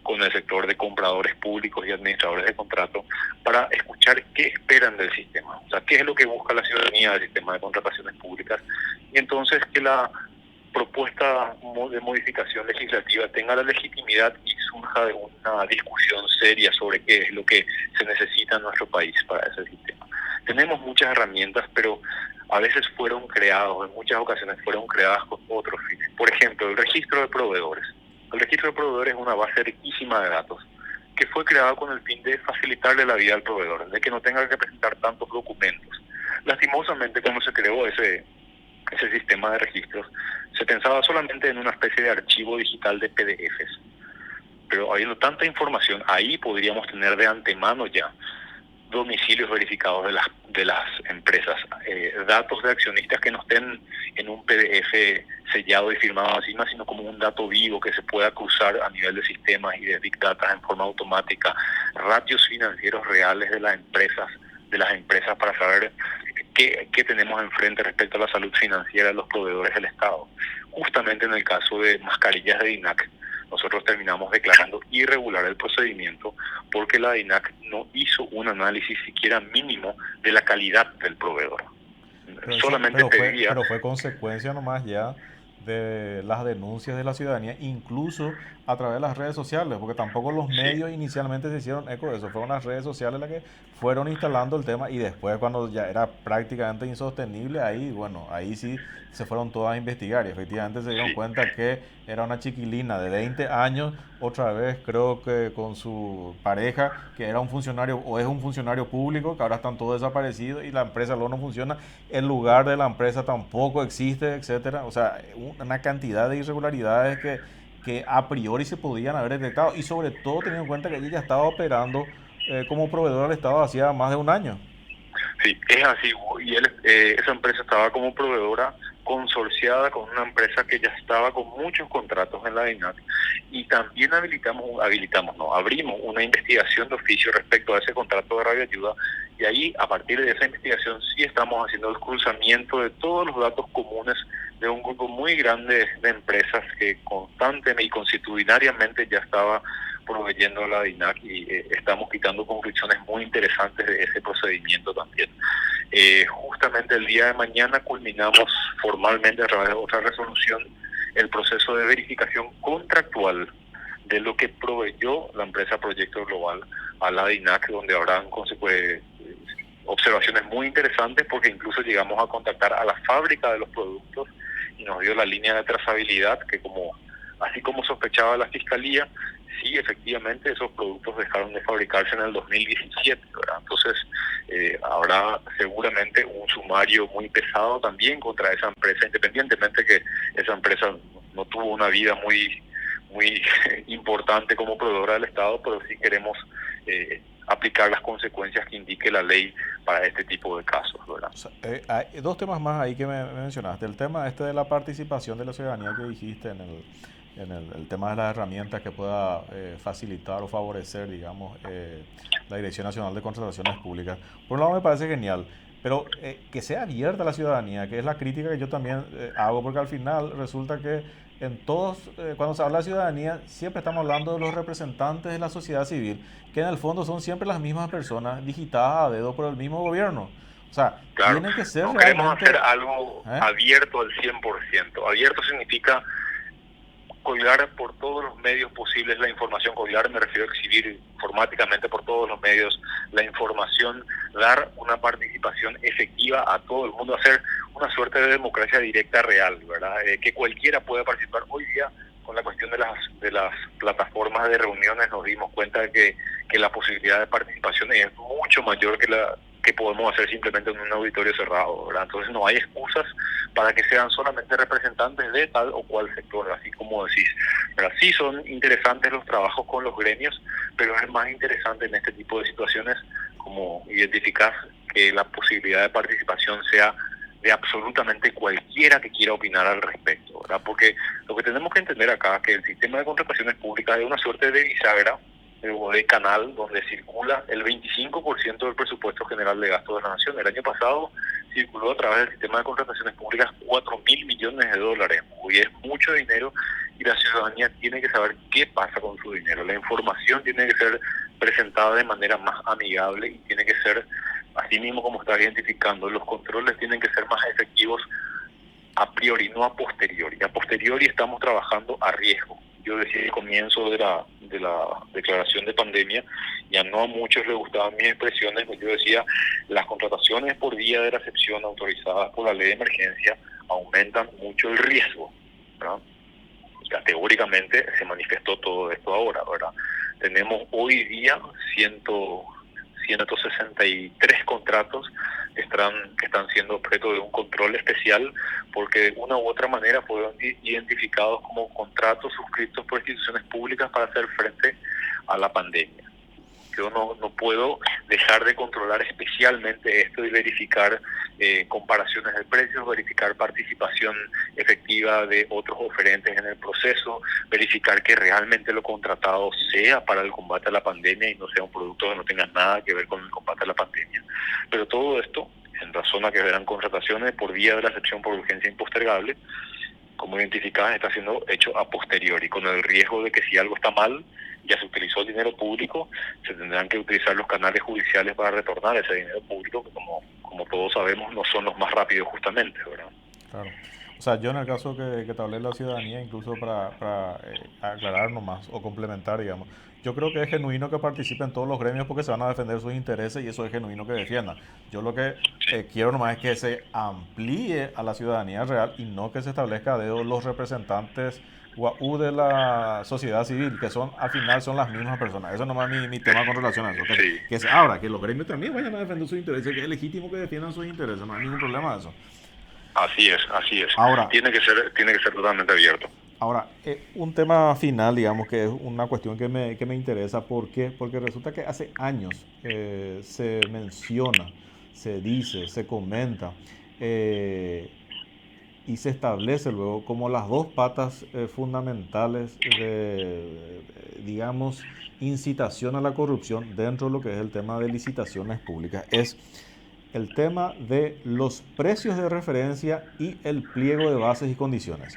Speaker 5: con el sector de compradores públicos y administradores de contrato, para escuchar qué esperan del sistema, o sea, qué es lo que busca la ciudadanía del sistema de contrataciones públicas, y entonces que la propuesta de modificación legislativa tenga la legitimidad y surja de una discusión seria sobre qué es lo que se necesita en nuestro país para ese sistema. Tenemos muchas herramientas, pero a veces en muchas ocasiones fueron creadas con otros fines. Por ejemplo, el registro de proveedores. El registro de proveedores es una base riquísima de datos que fue creado con el fin de facilitarle la vida al proveedor, de que no tenga que presentar tantos documentos. Lastimosamente, cuando se creó ese sistema de registros, se pensaba solamente en una especie de archivo digital de PDFs. Pero habiendo tanta información, ahí podríamos tener de antemano ya domicilios verificados de las empresas, datos de accionistas que no estén en un PDF sellado y firmado encima, sino como un dato vivo que se pueda cruzar a nivel de sistemas y de Big Data en forma automática, ratios financieros reales de las empresas para saber qué tenemos enfrente respecto a la salud financiera de los proveedores del Estado. Justamente en el caso de mascarillas de DINAC, nosotros terminamos declarando irregular el procedimiento porque la DINAC no hizo un análisis siquiera mínimo de la calidad del proveedor. Solamente
Speaker 4: pero fue consecuencia nomás ya de las denuncias de la ciudadanía, incluso a través de las redes sociales, porque tampoco los medios inicialmente se hicieron eco de eso, fueron las redes sociales las que fueron instalando el tema y después cuando ya era prácticamente insostenible, ahí sí se fueron todas a investigar y efectivamente se dieron cuenta que era una chiquilina de 20 años, otra vez creo que con su pareja, que era un funcionario o es un funcionario público, que ahora están todos desaparecidos y la empresa luego no funciona, el lugar de la empresa tampoco existe, etcétera. O sea, una cantidad de irregularidades que a priori se podían haber detectado y sobre todo teniendo en cuenta que ella ya estaba operando como proveedor al Estado hacía más de un año.
Speaker 5: Sí, es así, y esa empresa estaba como proveedora consorciada con una empresa que ya estaba con muchos contratos en la DINAC y también abrimos una investigación de oficio respecto a ese contrato de radioayuda y ahí a partir de esa investigación sí estamos haciendo el cruzamiento de todos los datos comunes de un grupo muy grande de empresas que constantemente y constitucionalmente ya estaba proveyendo a la DINAC y estamos quitando conclusiones muy interesantes de ese procedimiento también. Justamente el día de mañana culminamos formalmente a través de otra resolución el proceso de verificación contractual de lo que proveyó la empresa Proyecto Global a la DINAC, donde habrán observaciones muy interesantes porque incluso llegamos a contactar a la fábrica de los productos y nos dio la línea de trazabilidad que así como sospechaba la Fiscalía, sí, efectivamente, esos productos dejaron de fabricarse en el 2017, ¿verdad? Entonces, habrá seguramente un sumario muy pesado también contra esa empresa, independientemente que esa empresa no tuvo una vida muy importante como proveedora del Estado, pero sí queremos aplicar las consecuencias que indique la ley para este tipo de casos, ¿verdad?
Speaker 4: O sea, hay dos temas más ahí que me mencionaste. El tema de la participación de la ciudadanía que dijiste en el tema de las herramientas que pueda facilitar o favorecer, digamos, la Dirección Nacional de Contrataciones Públicas. Por un lado me parece genial, pero que sea abierta a la ciudadanía, que es la crítica que yo también hago, porque al final resulta que cuando se habla de ciudadanía, siempre estamos hablando de los representantes de la sociedad civil, que en el fondo son siempre las mismas personas digitadas a dedo por el mismo gobierno. O sea,
Speaker 5: claro,
Speaker 4: tienen que ser
Speaker 5: no
Speaker 4: realmente...
Speaker 5: queremos hacer algo abierto al 100%. Abierto significa colgar por todos los medios posibles la información. Colgar me refiero a exhibir informáticamente por todos los medios la información, dar una participación efectiva a todo el mundo, hacer una suerte de democracia directa real, ¿verdad? Que cualquiera pueda participar. Hoy día, con la cuestión de las plataformas de reuniones, nos dimos cuenta de que la posibilidad de participación es mucho mayor que la que podemos hacer simplemente en un auditorio cerrado, ¿verdad? Entonces no hay excusas para que sean solamente representantes de tal o cual sector, así como decís, ¿verdad? Sí son interesantes los trabajos con los gremios, pero es más interesante en este tipo de situaciones como identificar que la posibilidad de participación sea de absolutamente cualquiera que quiera opinar al respecto, ¿verdad? Porque lo que tenemos que entender acá es que el sistema de contrataciones públicas es una suerte de bisagra o de canal donde circula el 25% del presupuesto general de gastos de la nación. El año pasado circuló a través del sistema de contrataciones públicas 4.000 millones de dólares. Hoy es mucho dinero y la ciudadanía tiene que saber qué pasa con su dinero. La información tiene que ser presentada de manera más amigable y tiene que ser, así mismo como está identificando, los controles tienen que ser más efectivos a priori, no a posteriori. A posteriori estamos trabajando a riesgo. Yo decía al comienzo de la declaración de pandemia, ya no a muchos les gustaban mis expresiones, yo decía, las contrataciones por vía de recepción autorizadas por la ley de emergencia aumentan mucho el riesgo, ¿verdad? Categóricamente se manifestó todo esto ahora, ¿verdad? Tenemos hoy día 163 contratos que están siendo objeto de un control especial porque de una u otra manera fueron identificados como contratos suscritos por instituciones públicas para hacer frente a la pandemia. Yo no puedo dejar de controlar especialmente esto y verificar comparaciones de precios, verificar participación efectiva de otros oferentes en el proceso, verificar que realmente lo contratado sea para el combate a la pandemia y no sea un producto que no tenga nada que ver con el combate a la pandemia. Pero todo esto, en razón a que verán contrataciones por vía de la excepción por urgencia impostergable, como identificás, está siendo hecho a posteriori, con el riesgo de que si algo está mal, ya se utilizó el dinero público, se tendrán que utilizar los canales judiciales para retornar ese dinero público, que como todos sabemos no son los más rápidos justamente, ¿verdad?
Speaker 4: Claro. O sea, yo en el caso que te hablé de la ciudadanía, incluso para aclarar nomás o complementar, digamos, yo creo que es genuino que participen todos los gremios porque se van a defender sus intereses y eso es genuino que defiendan. Yo lo que quiero nomás es que se amplíe a la ciudadanía real y no que se establezca a dedo los representantes guau de la sociedad civil, que son al final son las mismas personas. Eso nomás es mi tema con relación a eso. Que se abra, que los gremios también vayan a defender sus intereses, que es legítimo que defiendan sus intereses, no hay ningún problema de eso.
Speaker 5: Así es.
Speaker 4: Ahora,
Speaker 5: tiene que ser totalmente abierto.
Speaker 4: Ahora, un tema final, digamos, que es una cuestión que me interesa. ¿Por qué? Porque resulta que hace años se menciona, se dice, se comenta y se establece luego como las dos patas fundamentales de, digamos, incitación a la corrupción dentro de lo que es el tema de licitaciones públicas. Es el tema de los precios de referencia y el pliego de bases y condiciones.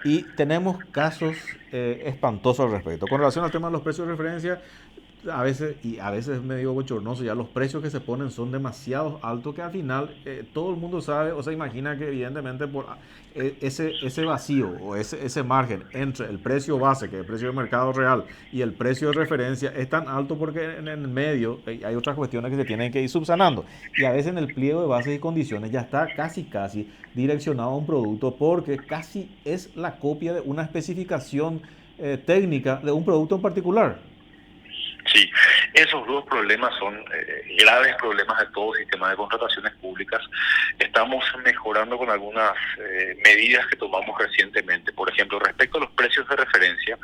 Speaker 4: Y tenemos casos espantosos al respecto. Con relación al tema de los precios de referencia, a veces es medio bochornoso, ya los precios que se ponen son demasiado altos que al final todo el mundo sabe o se imagina que evidentemente por ese vacío o ese margen entre el precio base, que es el precio de mercado real, y el precio de referencia es tan alto porque en el medio hay otras cuestiones que se tienen que ir subsanando. Y a veces en el pliego de bases y condiciones ya está casi direccionado a un producto porque casi es la copia de una especificación técnica de un producto en particular.
Speaker 5: Sí, esos dos problemas son graves problemas de todo sistema de contrataciones públicas. Estamos mejorando con algunas medidas que tomamos recientemente. Por ejemplo, respecto a los precios de referencia,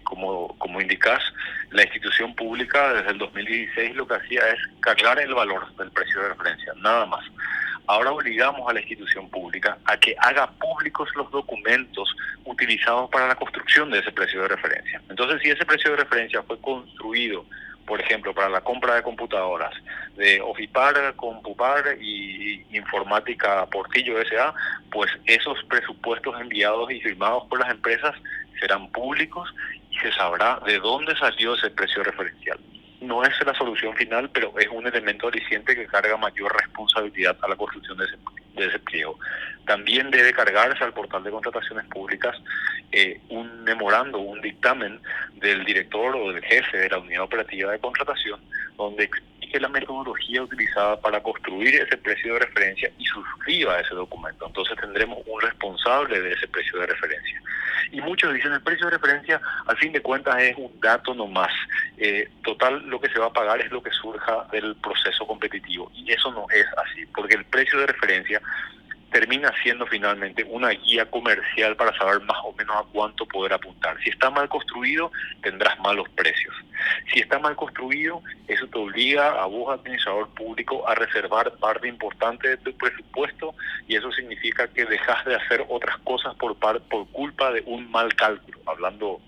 Speaker 5: como indicás, la institución pública desde el 2016 lo que hacía es cargar el valor del precio de referencia, nada más. Ahora obligamos a la institución pública a que haga públicos los documentos utilizados para la construcción de ese precio de referencia. Entonces, si ese precio de referencia fue construido, por ejemplo, para la compra de computadoras de Ofipar, Compupar y Informática Portillo S.A., pues esos presupuestos enviados y firmados por las empresas serán públicos y se sabrá de dónde salió ese precio referencial. No es la solución final, pero es un elemento aliciente que carga mayor responsabilidad a la construcción de ese pliego. También debe cargarse al portal de contrataciones públicas un memorando, un dictamen del director o del jefe de la unidad operativa de contratación, donde explique la metodología utilizada para construir ese precio de referencia y suscriba ese documento. Entonces tendremos un responsable de ese precio de referencia. Y muchos dicen, el precio de referencia al fin de cuentas es un dato nomás. Total, lo que se va a pagar es lo que surja del proceso competitivo. Y eso no es así, porque el precio de referencia termina siendo finalmente una guía comercial para saber más o menos a cuánto poder apuntar. Si está mal construido, tendrás malos precios. Si está mal construido, eso te obliga a vos, administrador público, a reservar parte importante de tu presupuesto, y eso significa que dejas de hacer otras cosas por culpa de un mal cálculo, hablando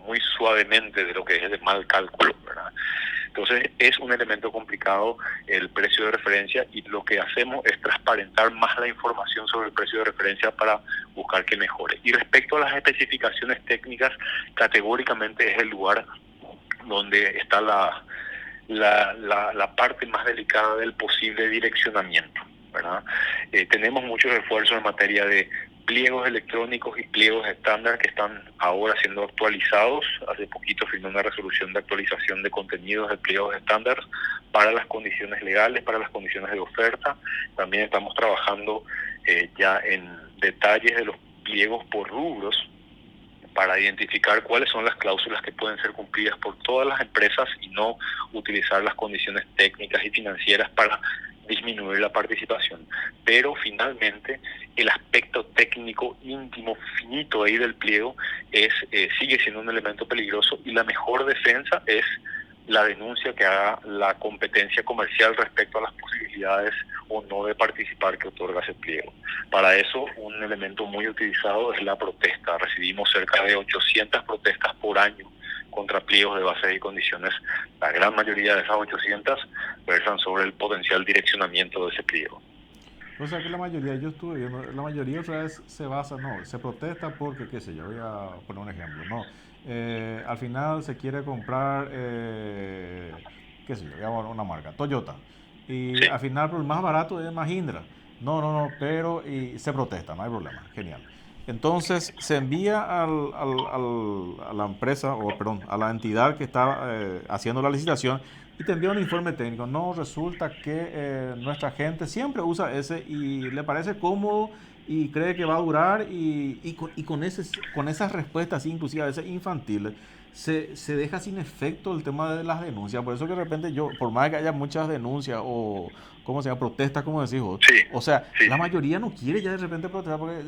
Speaker 5: muy suavemente de lo que es de mal cálculo, ¿verdad? Entonces es un elemento complicado el precio de referencia, y lo que hacemos es transparentar más la información sobre el precio de referencia para buscar que mejore. Y respecto a las especificaciones técnicas, categóricamente es el lugar donde está la parte más delicada del posible direccionamiento, ¿verdad? Tenemos muchos esfuerzos en materia de pliegos electrónicos y pliegos estándar que están ahora siendo actualizados. Hace poquito firmé una resolución de actualización de contenidos de pliegos estándar para las condiciones legales, para las condiciones de oferta. También estamos trabajando ya en detalles de los pliegos por rubros para identificar cuáles son las cláusulas que pueden ser cumplidas por todas las empresas y no utilizar las condiciones técnicas y financieras para disminuir la participación. Pero finalmente el aspecto técnico íntimo, finito ahí del pliego sigue siendo un elemento peligroso, y la mejor defensa es la denuncia que haga la competencia comercial respecto a las posibilidades o no de participar que otorga ese pliego. Para eso, un elemento muy utilizado es la protesta. Recibimos cerca de 800 protestas por año contra pliegos de bases y condiciones. La gran mayoría de esas 800 versan sobre el potencial direccionamiento de ese pliego.
Speaker 4: O sea que la mayoría, yo estuve viendo, la mayoría otra vez se basa, no, se protesta porque, qué sé yo, voy a poner un ejemplo, no, al final se quiere comprar, qué sé yo, voy a poner una marca, Toyota, y
Speaker 5: Sí,
Speaker 4: al final pero el más barato es Mahindra, no, pero, y se protesta, no hay problema, genial. Entonces se envía a la empresa, o perdón, a la entidad que está haciendo la licitación y te envía un informe técnico. No, resulta que nuestra gente siempre usa ese y le parece cómodo y cree que va a durar y con esas respuestas, así, inclusive a veces infantiles, se deja sin efecto el tema de las denuncias. Por eso que de repente yo, por más que haya muchas denuncias o, ¿cómo se llama?, protestas, como decís vos,
Speaker 5: sí,
Speaker 4: o sea,
Speaker 5: sí,
Speaker 4: la
Speaker 5: sí.
Speaker 4: mayoría no quiere ya de repente protestar porque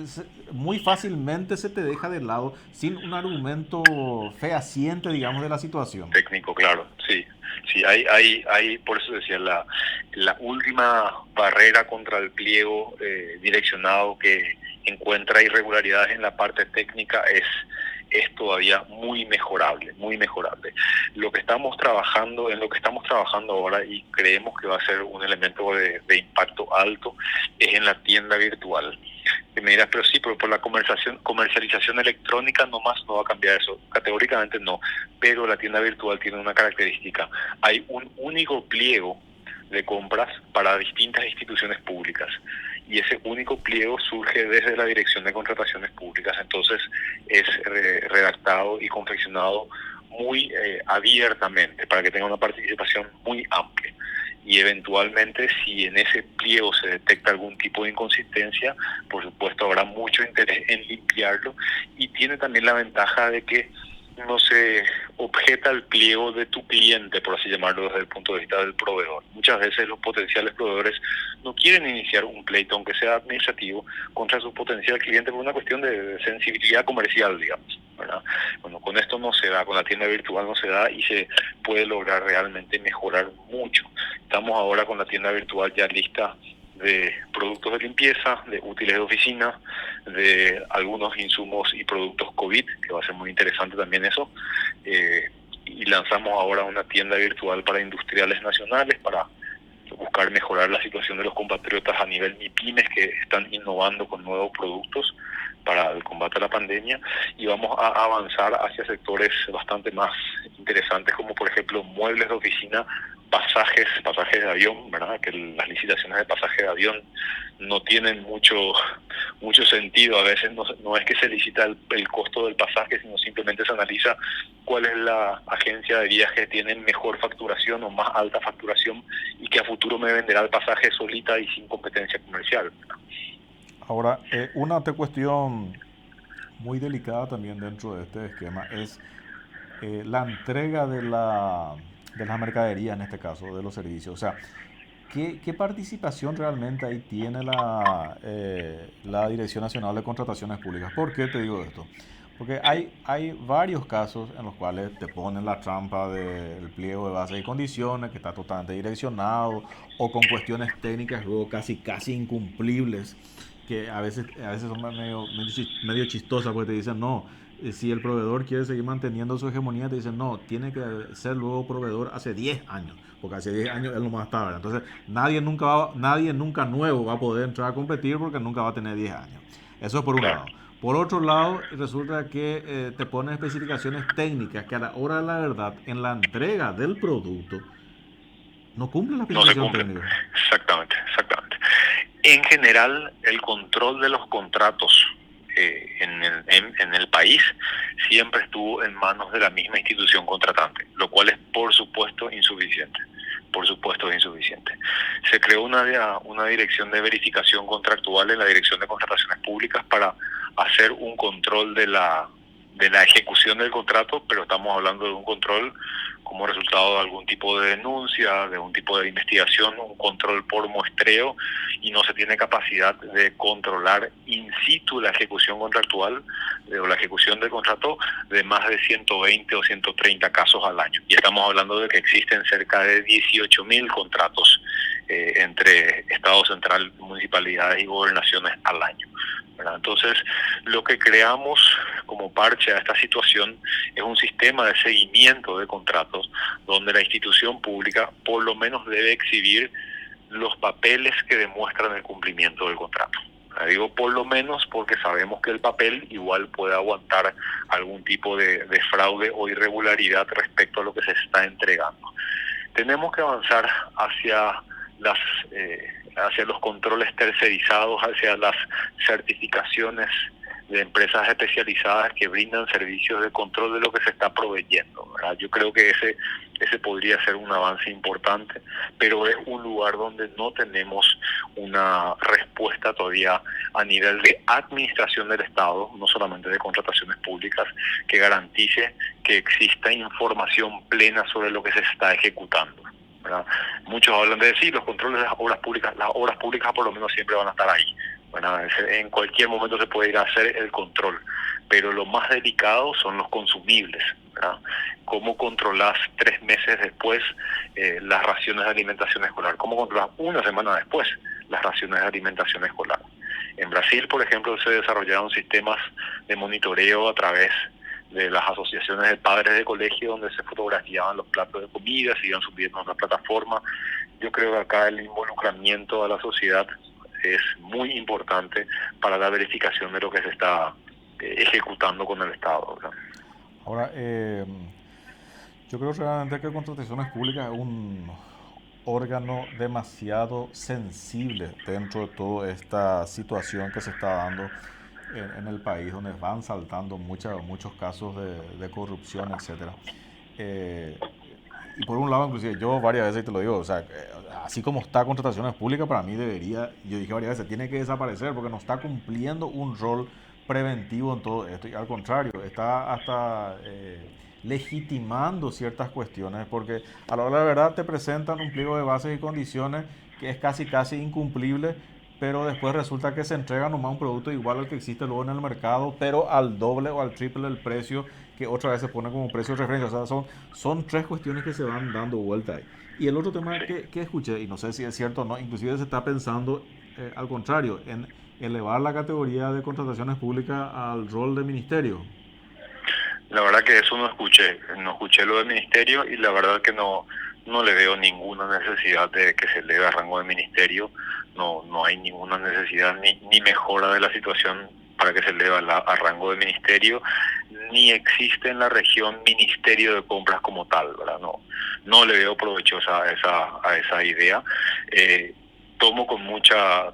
Speaker 4: muy fácilmente se te deja de lado sin un argumento fehaciente, digamos, de la situación.
Speaker 5: Técnico, claro, sí. Sí, hay, por eso decía, la última barrera contra el pliego direccionado que encuentra irregularidades en la parte técnica es todavía muy mejorable, muy mejorable. Lo que estamos trabajando, en lo que estamos trabajando ahora y creemos que va a ser un elemento de impacto alto, es en la tienda virtual. Y me dirás, pero sí, pero por la comercialización electrónica nomás no va a cambiar eso. Categóricamente no, pero la tienda virtual tiene una característica. Hay un único pliego de compras para distintas instituciones públicas y ese único pliego surge desde la Dirección de Contrataciones Públicas, entonces es redactado y confeccionado muy abiertamente para que tenga una participación muy amplia y eventualmente si en ese pliego se detecta algún tipo de inconsistencia, por supuesto habrá mucho interés en limpiarlo y tiene también la ventaja de que no se objeta el pliego de tu cliente, por así llamarlo, desde el punto de vista del proveedor. Muchas veces los potenciales proveedores no quieren iniciar un pleito, aunque sea administrativo, contra su potencial cliente por una cuestión de sensibilidad comercial, digamos, ¿verdad? Bueno, con esto no se da, con la tienda virtual no se da y se puede lograr realmente mejorar mucho. Estamos ahora con la tienda virtual ya lista de productos de limpieza, de útiles de oficina, de algunos insumos y productos COVID, que va a ser muy interesante también eso. Y lanzamos ahora una tienda virtual para industriales nacionales para buscar mejorar la situación de los compatriotas a nivel MIPYMES que están innovando con nuevos productos para el combate a la pandemia y vamos a avanzar hacia sectores bastante más interesantes como por ejemplo muebles de oficina, pasajes de avión, ¿verdad? Que las licitaciones de pasaje de avión no tienen mucho sentido, a veces no es que se licita el costo del pasaje, sino simplemente se analiza cuál es la agencia de viajes que tiene mejor facturación o más alta facturación y que a futuro me venderá el pasaje solita y sin competencia comercial, ¿verdad?
Speaker 4: Ahora, una otra cuestión muy delicada también dentro de este esquema es la entrega de las mercaderías, en este caso, de los servicios. O sea, ¿qué participación realmente ahí tiene la Dirección Nacional de Contrataciones Públicas? ¿Por qué te digo esto? Porque hay varios casos en los cuales te ponen la trampa del pliego de bases y condiciones, que está totalmente direccionado, o con cuestiones técnicas luego casi incumplibles, que a veces son medio chistosas, porque te dicen, no, si el proveedor quiere seguir manteniendo su hegemonía, te dicen, no, tiene que ser luego proveedor hace 10 años, porque hace 10 años es lo más estable. Entonces, nadie nunca nuevo va a poder entrar a competir porque nunca va a tener 10 años. Eso es por un lado. Por otro lado, resulta que te ponen especificaciones técnicas que a la hora de la verdad, en la entrega del producto, no cumplen la
Speaker 5: No se
Speaker 4: especificación
Speaker 5: cumplen.
Speaker 4: técnica.
Speaker 5: Exactamente. En general, el control de los contratos en el país siempre estuvo en manos de la misma institución contratante, lo cual es por supuesto insuficiente. Se creó una dirección de verificación contractual en la Dirección de Contrataciones Públicas para hacer un control de la ejecución del contrato, pero estamos hablando de un control como resultado de algún tipo de denuncia, de un tipo de investigación, un control por muestreo, y no se tiene capacidad de controlar in situ la ejecución contractual o la ejecución del contrato de más de 120 o 130 casos al año. Y estamos hablando de que existen cerca de 18.000 contratos entre Estado Central, municipalidades y gobernaciones al año, ¿verdad? Entonces, lo que creamos como parche a esta situación es un sistema de seguimiento de contratos donde la institución pública por lo menos debe exhibir los papeles que demuestran el cumplimiento del contrato. Digo por lo menos porque sabemos que el papel igual puede aguantar algún tipo de fraude o irregularidad respecto a lo que se está entregando. Tenemos que avanzar hacia los controles tercerizados, hacia las certificaciones de empresas especializadas que brindan servicios de control de lo que se está proveyendo, ¿verdad? Yo creo que ese podría ser un avance importante, pero es un lugar donde no tenemos una respuesta todavía a nivel de administración del Estado, no solamente de contrataciones públicas, que garantice que exista información plena sobre lo que se está ejecutando, ¿verdad? Muchos hablan de decir los controles de las obras públicas por lo menos siempre van a estar ahí. Bueno, en cualquier momento se puede ir a hacer el control, pero lo más delicado son los consumibles, ¿verdad? ¿Cómo controlas 3 meses después las raciones de alimentación escolar? ¿Cómo controlas una semana después las raciones de alimentación escolar? En Brasil, por ejemplo, se desarrollaron sistemas de monitoreo a través de las asociaciones de padres de colegio, donde se fotografiaban los platos de comida, se iban subiendo a una plataforma. Yo creo que acá el involucramiento a la sociedad es muy importante para la verificación de lo que se está ejecutando con el Estado, ¿verdad?
Speaker 4: Ahora, yo creo realmente que contrataciones públicas es un órgano demasiado sensible dentro de toda esta situación que se está dando en el país, donde van saltando muchos casos de corrupción, etcétera. Y por un lado, inclusive, yo varias veces te lo digo, o sea, así como está contrataciones públicas, para mí debería, yo dije varias veces, tiene que desaparecer porque no está cumpliendo un rol preventivo en todo esto, y al contrario, está hasta legitimando ciertas cuestiones, porque a la hora de la verdad te presentan un pliego de bases y condiciones que es casi incumplible, pero después resulta que se entrega nomás un producto igual al que existe luego en el mercado, pero al doble o al triple del precio que otra vez se pone como precio de referencia. O sea, son 3 cuestiones que se van dando vuelta ahí. Y el otro tema que escuché, y no sé si es cierto o no, inclusive se está pensando al contrario, en elevar la categoría de contrataciones públicas al rol de ministerio.
Speaker 5: La verdad que eso no escuché lo del ministerio, y la verdad que no le veo ninguna necesidad de que se eleve a rango de ministerio. No hay ninguna necesidad ni mejora de la situación para que se eleve a rango de ministerio, ni existe en la región ministerio de compras como tal, ¿verdad? No le veo provecho a esa idea. Tomo con mucha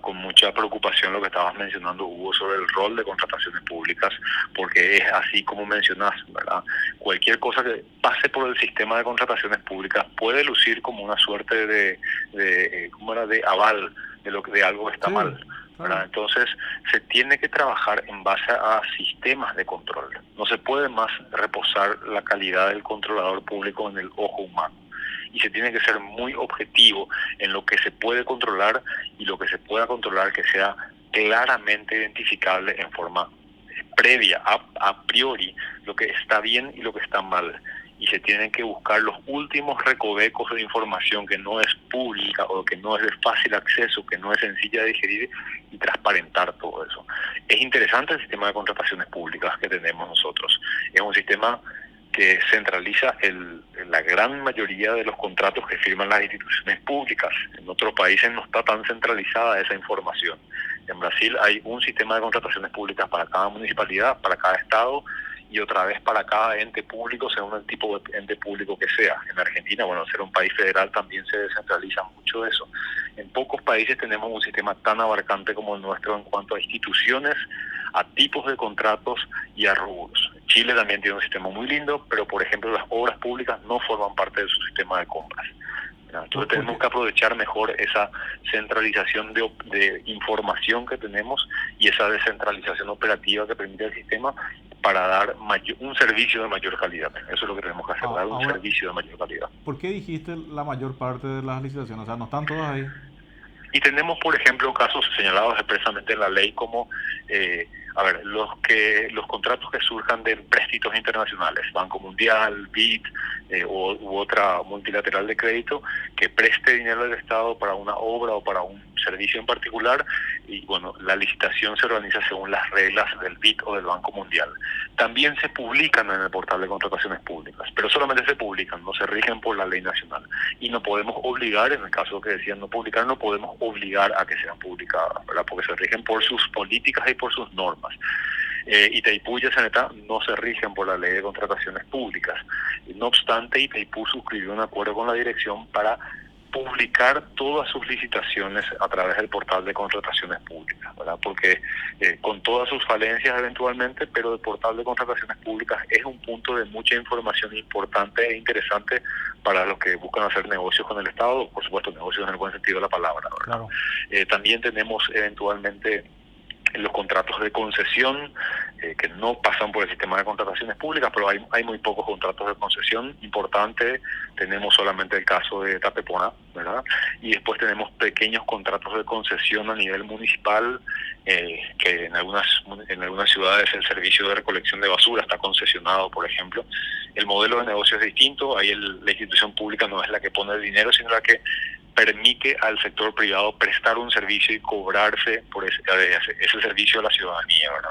Speaker 5: preocupación lo que estabas mencionando, Hugo, sobre el rol de contrataciones públicas, porque es así como mencionás, ¿verdad? Cualquier cosa que pase por el sistema de contrataciones públicas puede lucir como una suerte de aval de algo que está mal, ¿verdad? Entonces se tiene que trabajar en base a sistemas de control. No se puede más reposar la calidad del controlador público en el ojo humano, y se tiene que ser muy objetivo en lo que se puede controlar, y lo que se pueda controlar que sea claramente identificable en forma previa, a priori, lo que está bien y lo que está mal. Y se tienen que buscar los últimos recovecos de información que no es pública o que no es de fácil acceso, que no es sencilla de digerir, y transparentar todo eso. Es interesante el sistema de contrataciones públicas que tenemos nosotros. Es un sistema que centraliza la gran mayoría de los contratos que firman las instituciones públicas. En otros países no está tan centralizada esa información. En Brasil hay un sistema de contrataciones públicas para cada municipalidad, para cada estado, y otra vez para cada ente público, según el tipo de ente público que sea. En Argentina, bueno, al ser un país federal, también se descentraliza mucho eso. En pocos países tenemos un sistema tan abarcante como el nuestro en cuanto a instituciones, a tipos de contratos y a rubros. Chile también tiene un sistema muy lindo, pero por ejemplo las obras públicas no forman parte de su sistema de compras. Entonces tenemos que aprovechar mejor esa centralización de información que tenemos y esa descentralización operativa que permite el sistema para dar un servicio de mayor calidad. Eso es lo que tenemos que hacer, dar un servicio de mayor calidad.
Speaker 4: ¿Por qué dijiste la mayor parte de las licitaciones? O sea, ¿no están todas ahí?
Speaker 5: Y tenemos, por ejemplo, casos señalados expresamente en la ley como los contratos que surjan de empréstitos internacionales, Banco Mundial, BID u otra multilateral de crédito que preste dinero al Estado para una obra o para un servicio en particular, y bueno, la licitación se organiza según las reglas del BID o del Banco Mundial. También se publican en el portal de contrataciones públicas, pero solamente se publican, no se rigen por la ley nacional. Y no podemos obligar, en el caso que decían no publicar, no podemos obligar a que sean publicadas, ¿verdad? Porque se rigen por sus políticas y por sus normas. Itaipú y Yacyretá no se rigen por la ley de contrataciones públicas. No obstante, Itaipú suscribió un acuerdo con la dirección para publicar todas sus licitaciones a través del portal de contrataciones públicas, ¿verdad? Porque con todas sus falencias eventualmente, pero el portal de contrataciones públicas es un punto de mucha información importante e interesante para los que buscan hacer negocios con el Estado, por supuesto negocios en el buen sentido de la palabra, ¿verdad?
Speaker 4: Claro.
Speaker 5: También tenemos eventualmente los contratos de concesión que no pasan por el sistema de contrataciones públicas, pero hay muy pocos contratos de concesión importante. Tenemos solamente el caso de Tapepona, ¿verdad? Y después tenemos pequeños contratos de concesión a nivel municipal, que en algunas ciudades el servicio de recolección de basura está concesionado, por ejemplo. El modelo de negocio es distinto, ahí la institución pública no es la que pone el dinero, sino la que permite al sector privado prestar un servicio y cobrarse por ese servicio a la ciudadanía, ¿verdad?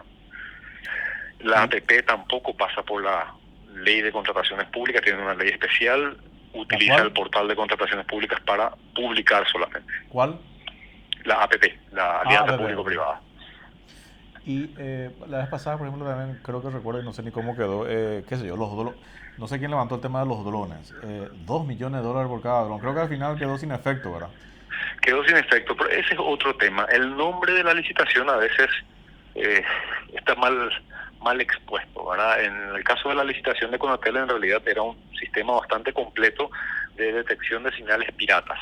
Speaker 5: La APP tampoco pasa por la ley de contrataciones públicas, tiene una ley especial, utiliza el portal de contrataciones públicas para publicar solamente.
Speaker 4: ¿Cuál?
Speaker 5: La APP, la Alianza Público-Privada.
Speaker 4: Y la vez pasada, por ejemplo, también creo que recuerdo, y no sé ni cómo quedó, qué sé yo, no sé quién levantó el tema de los drones. $2 millones por cada dron. Creo que al final quedó sin efecto, ¿verdad?
Speaker 5: Quedó sin efecto, pero ese es otro tema. El nombre de la licitación a veces está mal expuesto, ¿verdad? En el caso de la licitación de Conatel, en realidad era un sistema bastante completo de detección de señales piratas.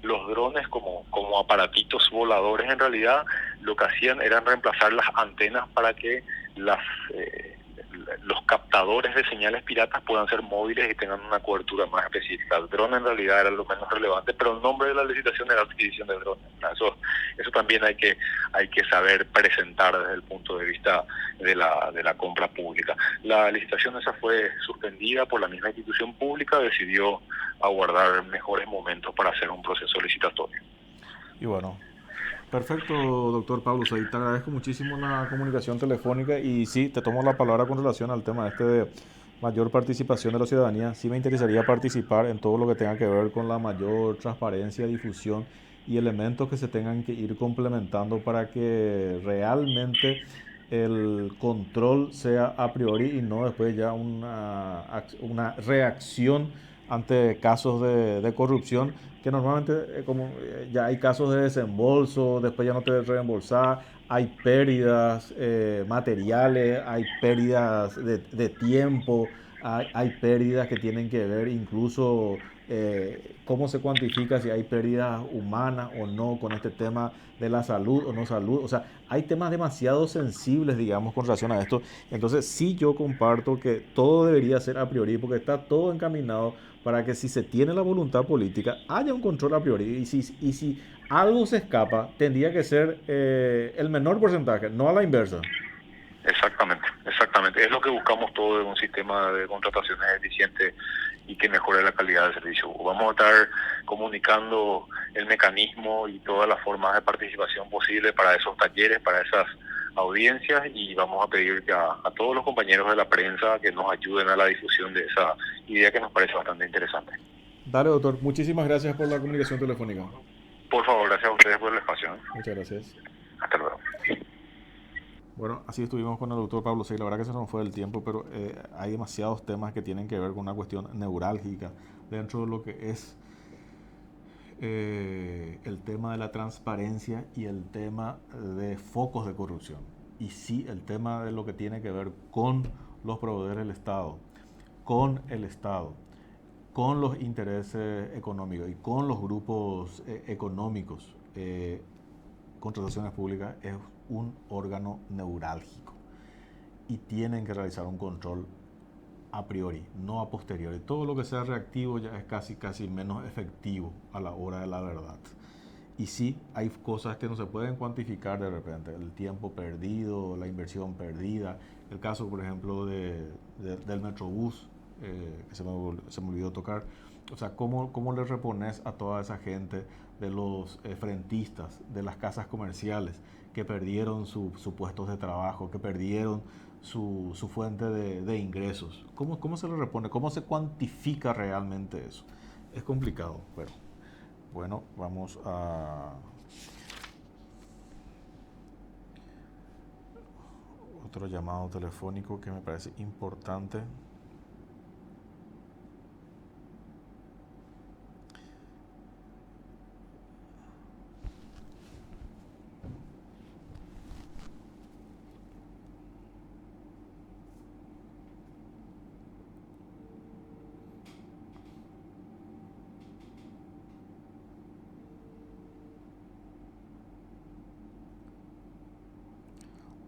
Speaker 5: Los drones como aparatitos voladores, en realidad lo que hacían era reemplazar las antenas para que los captadores de señales piratas puedan ser móviles y tengan una cobertura más específica. El dron en realidad era lo menos relevante, pero el nombre de la licitación era adquisición de drones. Eso también hay que saber presentar desde el punto de vista de la compra pública. La licitación esa fue suspendida por la misma institución pública, decidió aguardar mejores momentos para hacer un proceso licitatorio.
Speaker 4: Y bueno, perfecto, doctor Pablo. Te agradezco muchísimo la comunicación telefónica y sí, te tomo la palabra con relación al tema de mayor participación de la ciudadanía. Sí me interesaría participar en todo lo que tenga que ver con la mayor transparencia, difusión y elementos que se tengan que ir complementando para que realmente el control sea a priori y no después ya una reacción ante casos de corrupción, que normalmente ya hay casos de desembolso, después ya no te reembolsar, hay pérdidas materiales, hay pérdidas de tiempo, hay pérdidas que tienen que ver incluso cómo se cuantifica si hay pérdidas humanas o no con este tema de la salud o no salud. O sea, hay temas demasiado sensibles, digamos, con relación a esto. Entonces, sí, yo comparto que todo debería ser a priori, porque está todo encaminado para que si se tiene la voluntad política, haya un control a priori. Y si algo se escapa, tendría que ser el menor porcentaje, no a la inversa.
Speaker 5: Exactamente. Es lo que buscamos todo en un sistema de contrataciones eficiente y que mejore la calidad del servicio. Vamos a estar comunicando el mecanismo y todas las formas de participación posible para esos talleres, para esas audiencias, y vamos a pedir a todos los compañeros de la prensa que nos ayuden a la difusión de esa idea que nos parece bastante interesante.
Speaker 4: Dale, doctor. Muchísimas gracias por la comunicación telefónica.
Speaker 5: Por favor, gracias a ustedes por el espacio.
Speaker 4: Muchas gracias.
Speaker 5: Hasta luego.
Speaker 4: Bueno, así estuvimos con el doctor Pablo Sey. La verdad que se nos fue el tiempo, pero hay demasiados temas que tienen que ver con una cuestión neurálgica dentro de lo que es el tema de la transparencia y el tema de focos de corrupción. Y sí, el tema de lo que tiene que ver con los proveedores del Estado, con el Estado, con los intereses económicos y con los grupos económicos. Contrataciones públicas es un órgano neurálgico y tienen que realizar un control a priori, no a posteriori. Todo lo que sea reactivo ya es casi menos efectivo a la hora de la verdad. Y sí, hay cosas que no se pueden cuantificar de repente, el tiempo perdido, la inversión perdida. El caso, por ejemplo, del Metrobús, que se me olvidó tocar, O sea, ¿cómo le repones a toda esa gente de los frentistas, de las casas comerciales, que perdieron sus puestos de trabajo, que perdieron su fuente de ingresos? ¿Cómo se le repone? ¿Cómo se cuantifica realmente eso? Es complicado, pero bueno, vamos a otro llamado telefónico que me parece importante.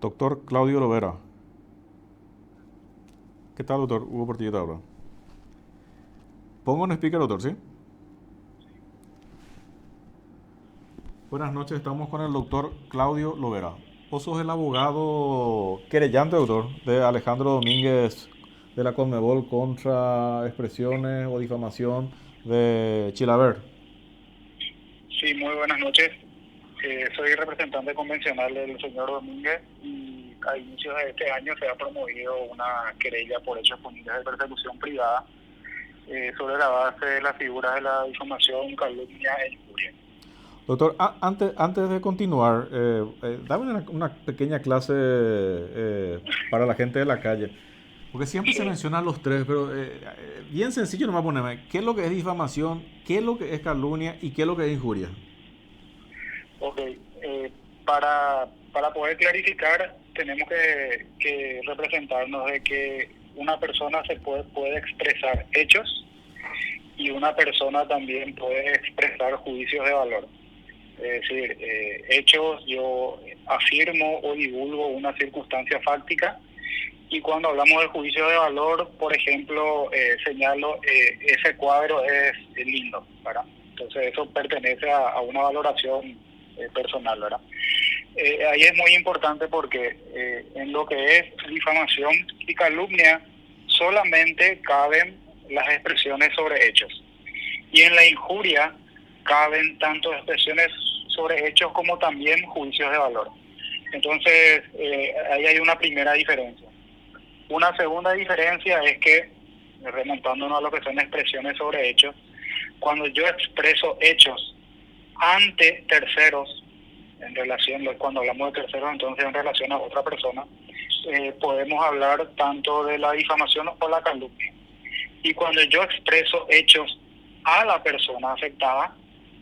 Speaker 4: Doctor Claudio Lovera. ¿Qué tal, doctor? Hugo Portillo te habla. Pongo en speaker, doctor, ¿sí? Buenas noches, estamos con el doctor Claudio Lovera. Vos sos el abogado querellante, doctor, de Alejandro Domínguez de la Conmebol contra expresiones o difamación de Chilaver.
Speaker 6: Sí, muy buenas noches. Soy representante convencional del señor Domínguez y a inicios de este año se ha promovido una querella por hechos punibles de persecución privada sobre la base de las figuras de la difamación, calumnia e injuria.
Speaker 4: Doctor, antes de continuar, dame una pequeña clase para la gente de la calle, porque siempre se mencionan los tres, pero bien sencillo nomás ponerme, ¿qué es lo que es difamación, qué es lo que es calumnia y qué es lo que es injuria?
Speaker 6: Ok, para poder clarificar tenemos que representarnos de que una persona se puede expresar hechos y una persona también puede expresar juicios de valor. Es decir, hechos, yo afirmo o divulgo una circunstancia fáctica, y cuando hablamos de juicio de valor, por ejemplo, señalo, ese cuadro es lindo, ¿verdad? Entonces eso pertenece a una valoración personal, ¿verdad? Ahí es muy importante porque en lo que es difamación y calumnia solamente caben las expresiones sobre hechos, y en la injuria caben tanto expresiones sobre hechos como también juicios de valor. Entonces ahí hay una primera diferencia. Una segunda diferencia es que, remontándonos a lo que son expresiones sobre hechos, cuando yo expreso hechos ante terceros, en relación, cuando hablamos de terceros, entonces en relación a otra persona, podemos hablar tanto de la difamación o la calumnia. Y cuando yo expreso hechos a la persona afectada,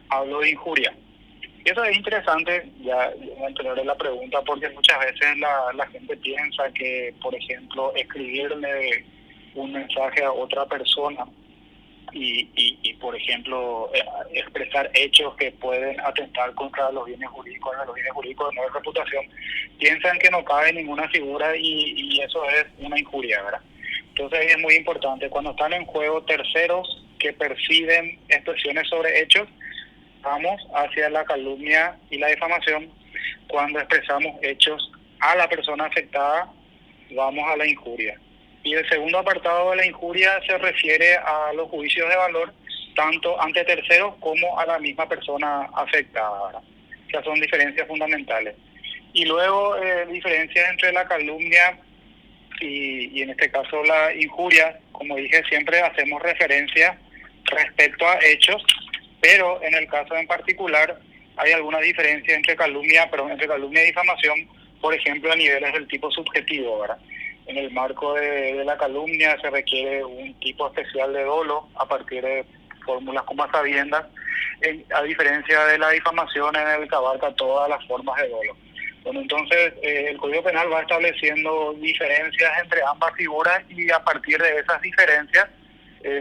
Speaker 6: hablo de injuria. Y eso es interesante, ya anterior a la pregunta, porque muchas veces la gente piensa que, por ejemplo, escribirle un mensaje a otra persona y por ejemplo, expresar hechos que pueden atentar contra los bienes jurídicos de nueva reputación, piensan que no cabe ninguna figura y eso es una injuria, ¿verdad? Entonces ahí es muy importante, cuando están en juego terceros que perciben expresiones sobre hechos, vamos hacia la calumnia y la difamación. Cuando expresamos hechos a la persona afectada, vamos a la injuria. Y el segundo apartado de la injuria se refiere a los juicios de valor, tanto ante terceros como a la misma persona afectada, ¿verdad? Que son diferencias fundamentales. Y luego diferencias entre la calumnia y en este caso la injuria. Como dije, siempre hacemos referencia respecto a hechos, pero en el caso en particular hay alguna diferencia entre calumnia y difamación, por ejemplo, a niveles del tipo subjetivo, ¿verdad? En el marco de la calumnia se requiere un tipo especial de dolo a partir de fórmulas como a sabiendas, a diferencia de la difamación en el que abarca todas las formas de dolo. Bueno, entonces el Código Penal va estableciendo diferencias entre ambas figuras y a partir de esas diferencias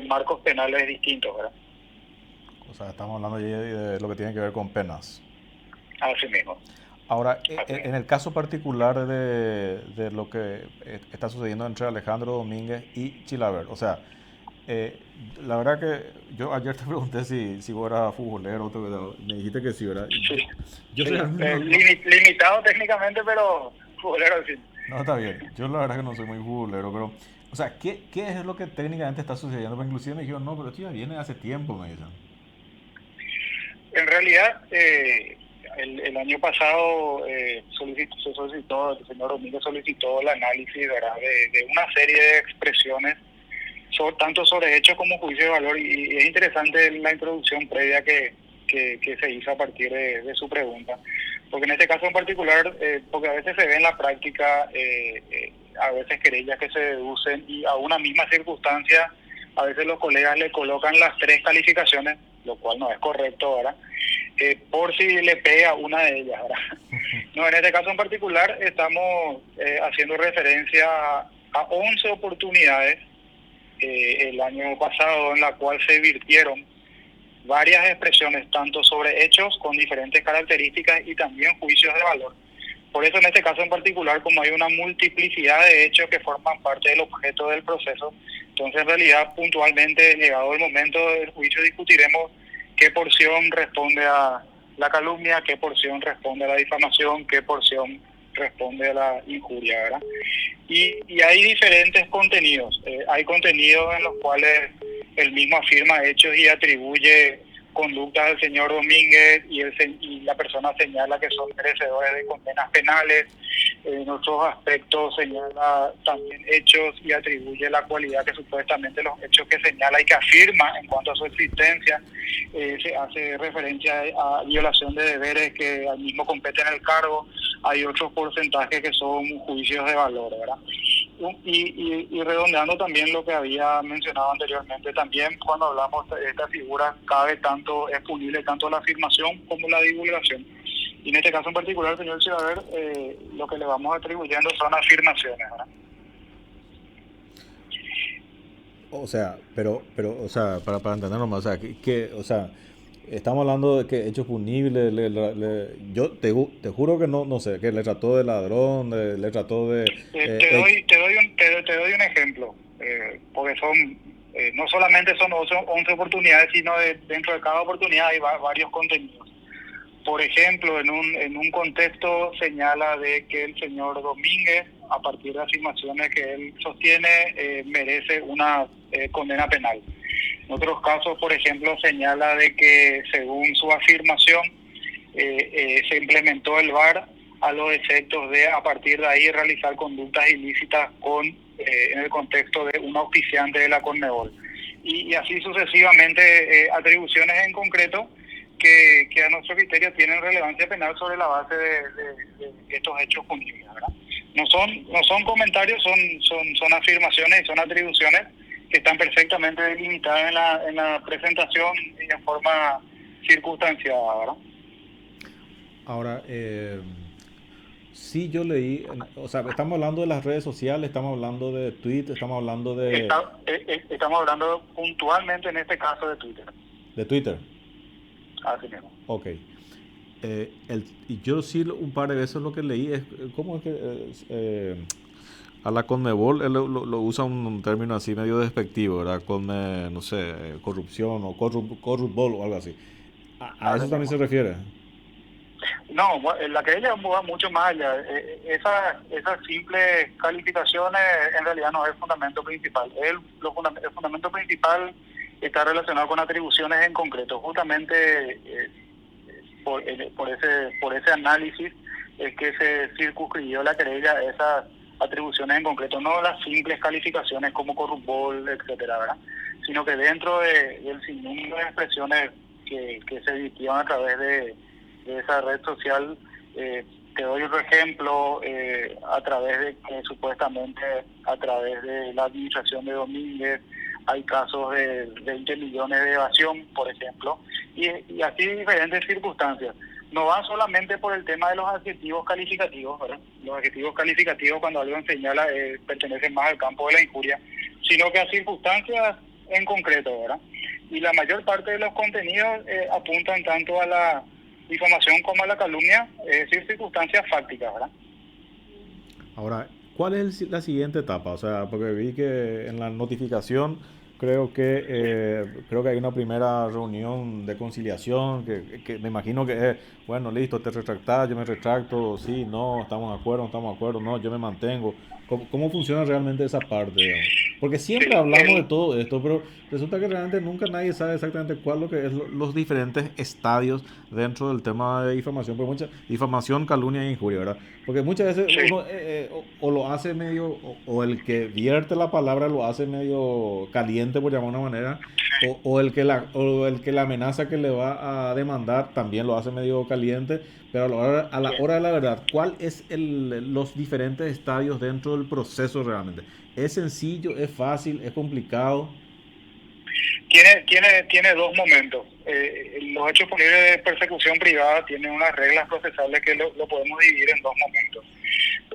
Speaker 6: marcos penales distintos, ¿verdad?
Speaker 4: O sea, estamos hablando de lo que tiene que ver con penas.
Speaker 6: Así mismo.
Speaker 4: Ahora, en el caso particular de lo que está sucediendo entre Alejandro Domínguez y Chilaver, o sea, la verdad que yo ayer te pregunté si vos eras futbolero, me dijiste que sí, ¿verdad?
Speaker 6: Sí.
Speaker 4: Yo
Speaker 6: Limitado técnicamente, pero futbolero sí.
Speaker 4: No, está bien. Yo la verdad que no soy muy futbolero, pero, o O sea, ¿qué es lo que técnicamente está sucediendo? Porque inclusive me dijeron, no, pero esto ya viene hace tiempo, me dicen.
Speaker 6: En realidad, el año pasado se solicitó, el señor Domínguez solicitó el análisis, ¿verdad?, de una serie de expresiones, tanto sobre hechos como juicio de valor, y es interesante la introducción previa que se hizo a partir de su pregunta, porque en este caso en particular, porque a veces se ve en la práctica, a veces querellas que se deducen y a una misma circunstancia, a veces los colegas le colocan las 3 calificaciones, lo cual no es correcto, ¿verdad?, por si le pega una de ellas, ¿verdad? No, en este caso en particular estamos haciendo referencia a 11 oportunidades el año pasado en la cual se virtieron varias expresiones, tanto sobre hechos con diferentes características y también juicios de valor. Por eso en este caso en particular, como hay una multiplicidad de hechos que forman parte del objeto del proceso, entonces en realidad puntualmente, llegado el momento del juicio, discutiremos qué porción responde a la calumnia, qué porción responde a la difamación, qué porción responde a la injuria, ¿verdad? Y hay diferentes contenidos. Hay contenidos en los cuales él mismo afirma hechos y atribuye conductas del señor Domínguez y la persona señala que son merecedores de condenas penales. En otros aspectos señala también hechos y atribuye la cualidad que supuestamente los hechos que señala y que afirma en cuanto a su existencia. Se hace referencia a violación de deberes que al mismo competen el cargo. Hay otros porcentajes que son juicios de valor, ¿verdad? Y redondeando también lo que había mencionado anteriormente, también cuando hablamos de esta figura es punible tanto la afirmación como la divulgación. Y en este caso en particular, señor Chilaver, lo que le vamos atribuyendo son afirmaciones, ¿verdad?
Speaker 4: O sea, o sea, para entenderlo más, o sea, o sea, estamos hablando de que hechos punibles, yo te juro que no sé, que le trató de ladrón, le trató de...
Speaker 6: Te doy un ejemplo, porque no solamente son 11 oportunidades, sino dentro de cada oportunidad hay varios contenidos. Por ejemplo, en un contexto señala de que el señor Domínguez, a partir de afirmaciones que él sostiene, merece una condena penal. En otros casos, por ejemplo, señala de que según su afirmación se implementó el VAR a los efectos de, a partir de ahí, realizar conductas ilícitas en el contexto de un auspiciante de la Conmebol. Y así sucesivamente, atribuciones en concreto que a nuestro criterio tienen relevancia penal sobre la base de estos hechos punibles, ¿verdad? No son comentarios, son afirmaciones y son atribuciones que están perfectamente delimitadas en la presentación y en forma circunstanciada, ¿verdad?
Speaker 4: Ahora, sí, yo leí, o sea, estamos hablando de las redes sociales, estamos hablando de Twitter, estamos hablando de...
Speaker 6: Estamos hablando puntualmente en este caso de Twitter.
Speaker 4: ¿De Twitter?
Speaker 6: Así mismo.
Speaker 4: Ok. Y yo sí un par de veces lo que leí es, ¿cómo es que a la Conmebol él lo usa un término así medio despectivo, ¿verdad? No sé, corrupción o corruptbol o algo así. ¿A eso también se refiere?
Speaker 6: No, la querella va mucho más allá. Esas simples calificaciones en realidad no es el fundamento principal. El fundamento principal está relacionado con atribuciones en concreto. Justamente por ese análisis es que se circunscribió la querella a esas atribuciones en concreto, no las simples calificaciones como corruptbol, etcétera, ¿verdad? Sino que dentro del sinnúmero de expresiones que se emitían a través de esa red social, te doy otro ejemplo, a través de que supuestamente a través de la administración de Domínguez hay casos de 20 millones de evasión, por ejemplo, y así diferentes circunstancias. No van solamente por el tema de los adjetivos calificativos, ¿verdad? Los adjetivos calificativos, cuando alguien señala, pertenecen más al campo de la injuria, sino que a circunstancias en concreto, ¿verdad? Y la mayor parte de los contenidos apuntan tanto a la difamación como a la calumnia, es decir, circunstancias fácticas, ¿verdad?
Speaker 4: Ahora, ¿cuál es la siguiente etapa? O sea, porque vi que en la notificación creo que hay una primera reunión de conciliación que me imagino que es, bueno, listo, te retractás, yo me retracto, sí, no, estamos de acuerdo, no, yo me mantengo. cómo funciona realmente esa parte, digamos. Porque siempre hablamos de todo esto, pero resulta que realmente nunca nadie sabe exactamente cuál lo que es los diferentes estadios dentro del tema de difamación. Porque mucha difamación, calumnia e injuria, ¿verdad? Porque muchas veces uno o lo hace medio, o el que vierte la palabra lo hace medio caliente, por llamar de una manera, o el que la amenaza que le va a demandar también lo hace medio caliente. Pero a la hora de la verdad, ¿cuál es los diferentes estadios dentro del proceso realmente? ¿Es sencillo, es fácil, es complicado?
Speaker 6: Tiene dos momentos. Los hechos punibles de persecución privada tienen unas reglas procesales que lo podemos dividir en dos momentos.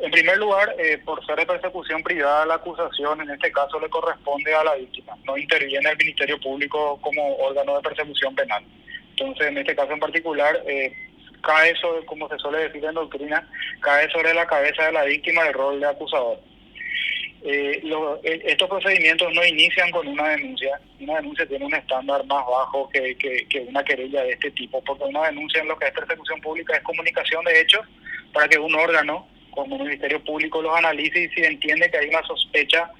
Speaker 6: En primer lugar, por ser de persecución privada, la acusación en este caso le corresponde a la víctima. No interviene el Ministerio Público como órgano de persecución penal. Entonces, en este caso en particular, cae sobre, como se suele decir en doctrina, cae sobre la cabeza de la víctima el rol de acusador. Estos procedimientos no inician con una denuncia. Una denuncia tiene un estándar más bajo que una querella de este tipo, porque una denuncia en lo que es persecución pública es comunicación de hechos para que un órgano como el Ministerio Público los analice y si entiende que hay una sospecha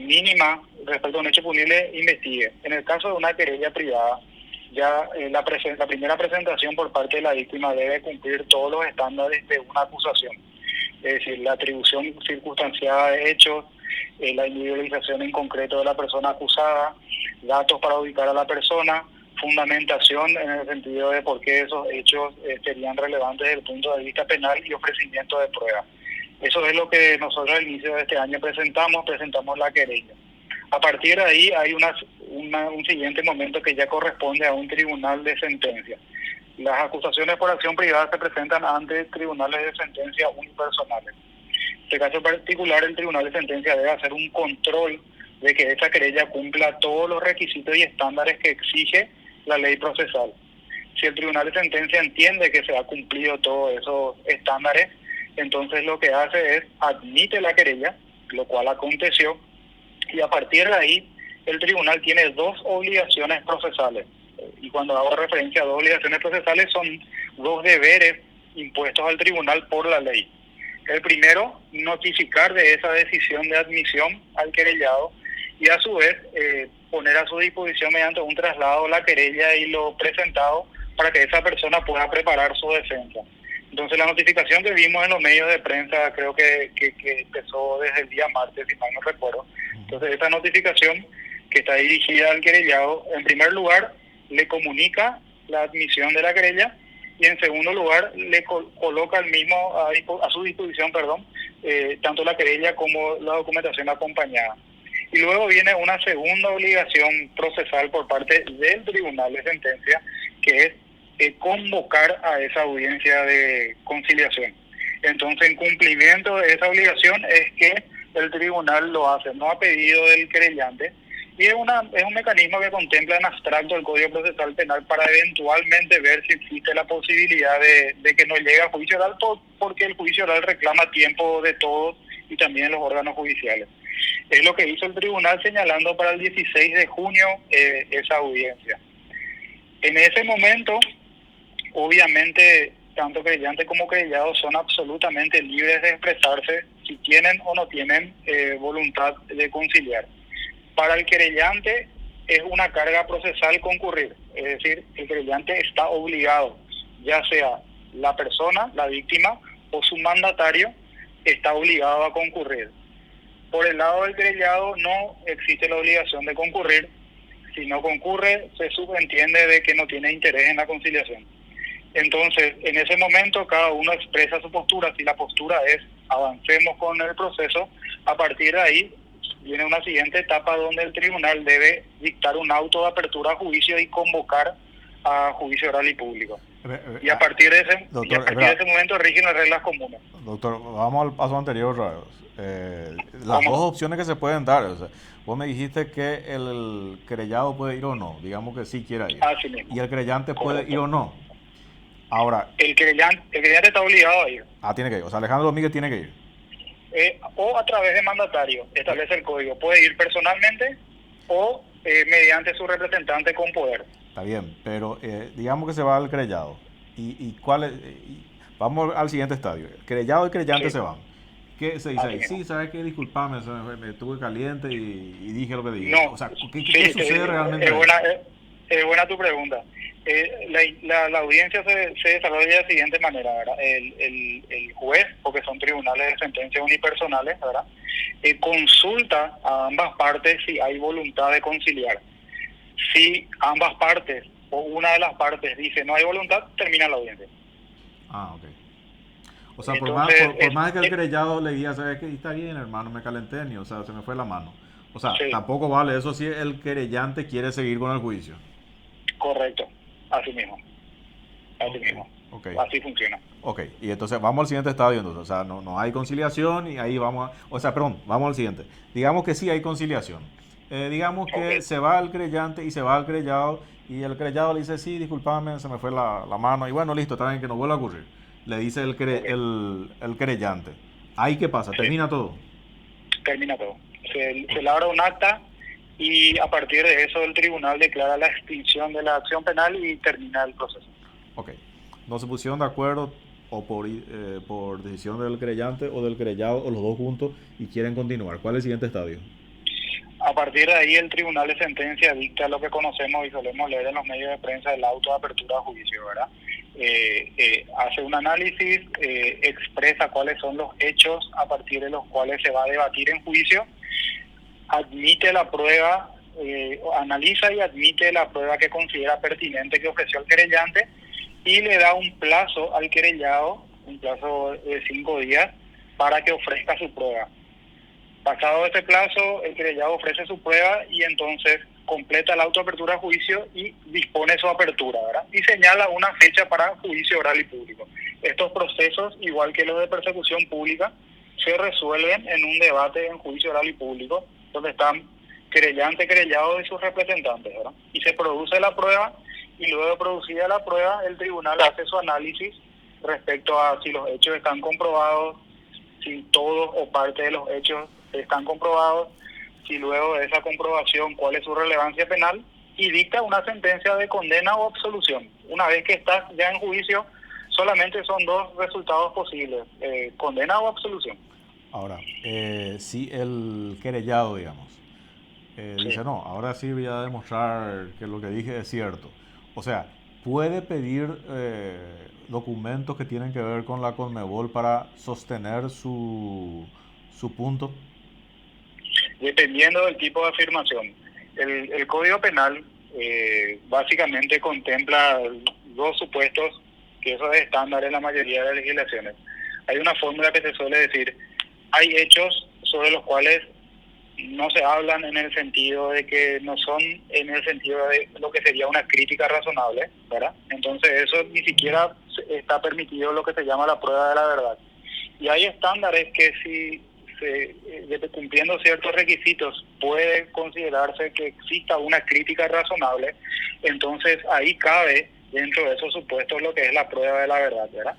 Speaker 6: mínima respecto a un hecho punible, investigue. En el caso de una querella privada, ya la primera presentación por parte de la víctima debe cumplir todos los estándares de una acusación. Es decir, la atribución circunstanciada de hechos, la individualización en concreto de la persona acusada, datos para ubicar a la persona, fundamentación en el sentido de por qué esos hechos serían relevantes desde el punto de vista penal y ofrecimiento de pruebas. Eso es lo que nosotros al inicio de este año presentamos la querella. A partir de ahí hay un siguiente momento que ya corresponde a un tribunal de sentencia. Las acusaciones por acción privada se presentan ante tribunales de sentencia unipersonales. En este caso particular, el tribunal de sentencia debe hacer un control de que esa querella cumpla todos los requisitos y estándares que exige la ley procesal. Si el tribunal de sentencia entiende que se ha cumplido todos esos estándares, entonces lo que hace es admite la querella, lo cual aconteció, y a partir de ahí el tribunal tiene dos obligaciones procesales. Y cuando hago referencia a dos obligaciones procesales son dos deberes impuestos al tribunal por la ley. El primero, notificar de esa decisión de admisión al querellado y a su vez poner a su disposición mediante un traslado la querella y lo presentado para que esa persona pueda preparar su defensa. Entonces la notificación que vimos en los medios de prensa creo que empezó desde el día martes, si mal no recuerdo. Entonces esta notificación que está dirigida al querellado, en primer lugar, le comunica la admisión de la querella y en segundo lugar le coloca al mismo a su disposición, tanto la querella como la documentación acompañada. Y luego viene una segunda obligación procesal por parte del tribunal de sentencia, que es convocar a esa audiencia de conciliación. Entonces, en cumplimiento de esa obligación es que el tribunal lo hace, no a pedido del querellante, y es un mecanismo que contempla en abstracto el Código Procesal Penal para eventualmente ver si existe la posibilidad de que no llegue a juicio oral, porque el juicio oral reclama tiempo de todos y también los órganos judiciales. Es lo que hizo el tribunal señalando para el 16 de junio esa audiencia. En ese momento, obviamente, tanto querellante como querellado son absolutamente libres de expresarse si tienen o no tienen voluntad de conciliar. Para el querellante es una carga procesal concurrir, es decir, el querellante está obligado, ya sea la persona, la víctima o su mandatario, está obligado a concurrir. Por el lado del querellado no existe la obligación de concurrir. Si no concurre, se subentiende de que no tiene interés en la conciliación. Entonces, en ese momento cada uno expresa su postura. Si la postura es avancemos con el proceso, a partir de ahí viene una siguiente etapa donde el tribunal debe dictar un auto de apertura a juicio y convocar a juicio oral y público. Y a partir de ese momento rigen las reglas comunes.
Speaker 4: Doctor, vamos al paso anterior. Las dos opciones que se pueden dar. O sea, vos me dijiste que el querellado puede ir o no. Digamos que sí quiera ir.
Speaker 6: Así mismo.
Speaker 4: Y el querellante puede ir o no. Ahora,
Speaker 6: el querellante está obligado a ir.
Speaker 4: Tiene que ir. O sea, Alejandro Domínguez tiene que ir.
Speaker 6: O a través de mandatario, establece el código. Puede ir personalmente o mediante su representante con poder.
Speaker 4: Está bien, pero digamos que se va al querellado. ¿Y cuál es? Vamos al siguiente estadio. El querellado y querellante se van. ¿Qué se dice ahí? Sí, ¿sabes qué? Disculpame, me estuve caliente y dije lo que dije.
Speaker 6: No,
Speaker 4: o sea, ¿qué sucede realmente?
Speaker 6: Es buena tu pregunta. La audiencia se desarrolla de la siguiente manera, ¿verdad? El juez, porque son tribunales de sentencias unipersonales, ¿verdad? Consulta a ambas partes si hay voluntad de conciliar. Si ambas partes o una de las partes dice no hay voluntad, termina la audiencia.
Speaker 4: Ah, ok. O sea,
Speaker 6: Entonces,
Speaker 4: por más que el querellado le diga, ¿sabes qué? Está bien, hermano, me calenté, o sea, se me fue la mano. O sea,
Speaker 6: sí,
Speaker 4: tampoco vale eso si el querellante quiere seguir con el juicio.
Speaker 6: correcto, así mismo. Así mismo.
Speaker 4: Okay.
Speaker 6: Así funciona.
Speaker 4: Ok, y entonces vamos al siguiente estadio, entonces, o sea, no hay conciliación y ahí vamos vamos al siguiente. Digamos que sí hay conciliación. Digamos que se va el querellante y se va el querellado y el querellado le dice, sí, discúlpame, se me fue la mano y bueno, listo, está bien, que no vuelva a ocurrir. Le dice el querellante. ¿Ahí qué pasa? ¿Termina todo?
Speaker 6: Termina todo. Se labra un acta y a partir de eso el tribunal declara la extinción de la acción penal y termina el proceso.
Speaker 4: Ok. No se pusieron de acuerdo o por decisión del querellante o del querellado o los dos juntos y quieren continuar. ¿Cuál es el siguiente estadio?
Speaker 6: A partir de ahí el tribunal de sentencia dicta lo que conocemos y solemos leer en los medios de prensa, el auto de apertura a juicio, ¿verdad? Hace un análisis, expresa cuáles son los hechos a partir de los cuales se va a debatir en juicio, admite la prueba, analiza y admite la prueba que considera pertinente que ofreció el querellante y le da un plazo al querellado, un plazo de 5 días, para que ofrezca su prueba. Pasado ese plazo, el querellado ofrece su prueba y entonces completa la autoapertura a juicio y dispone su apertura, ¿verdad? Y señala una fecha para juicio oral y público. Estos procesos, igual que los de persecución pública, se resuelven en un debate en juicio oral y público, donde están querellante, querellado y sus representantes, ¿verdad? Y se produce la prueba y luego de producida la prueba, el tribunal hace su análisis respecto a si los hechos están comprobados, si todos o parte de los hechos están comprobados, si luego de esa comprobación cuál es su relevancia penal y dicta una sentencia de condena o absolución. Una vez que estás ya en juicio, solamente son dos resultados posibles, condena o absolución.
Speaker 4: Ahora, si el querellado, digamos, dice, no, ahora sí voy a demostrar que lo que dije es cierto. O sea, puede pedir documentos que tienen que ver con la Conmebol para sostener su punto.
Speaker 6: Dependiendo del tipo de afirmación. El Código Penal básicamente contempla dos supuestos, que eso es estándar en la mayoría de las legislaciones. Hay una fórmula que se suele decir, hay hechos sobre los cuales no se hablan en el sentido de que no son en el sentido de lo que sería una crítica razonable, ¿verdad? Entonces eso ni siquiera está permitido lo que se llama la prueba de la verdad. Y hay estándares que si cumpliendo ciertos requisitos puede considerarse que exista una crítica razonable, entonces ahí cabe dentro de esos supuestos lo que es la prueba de la verdad, ¿verdad?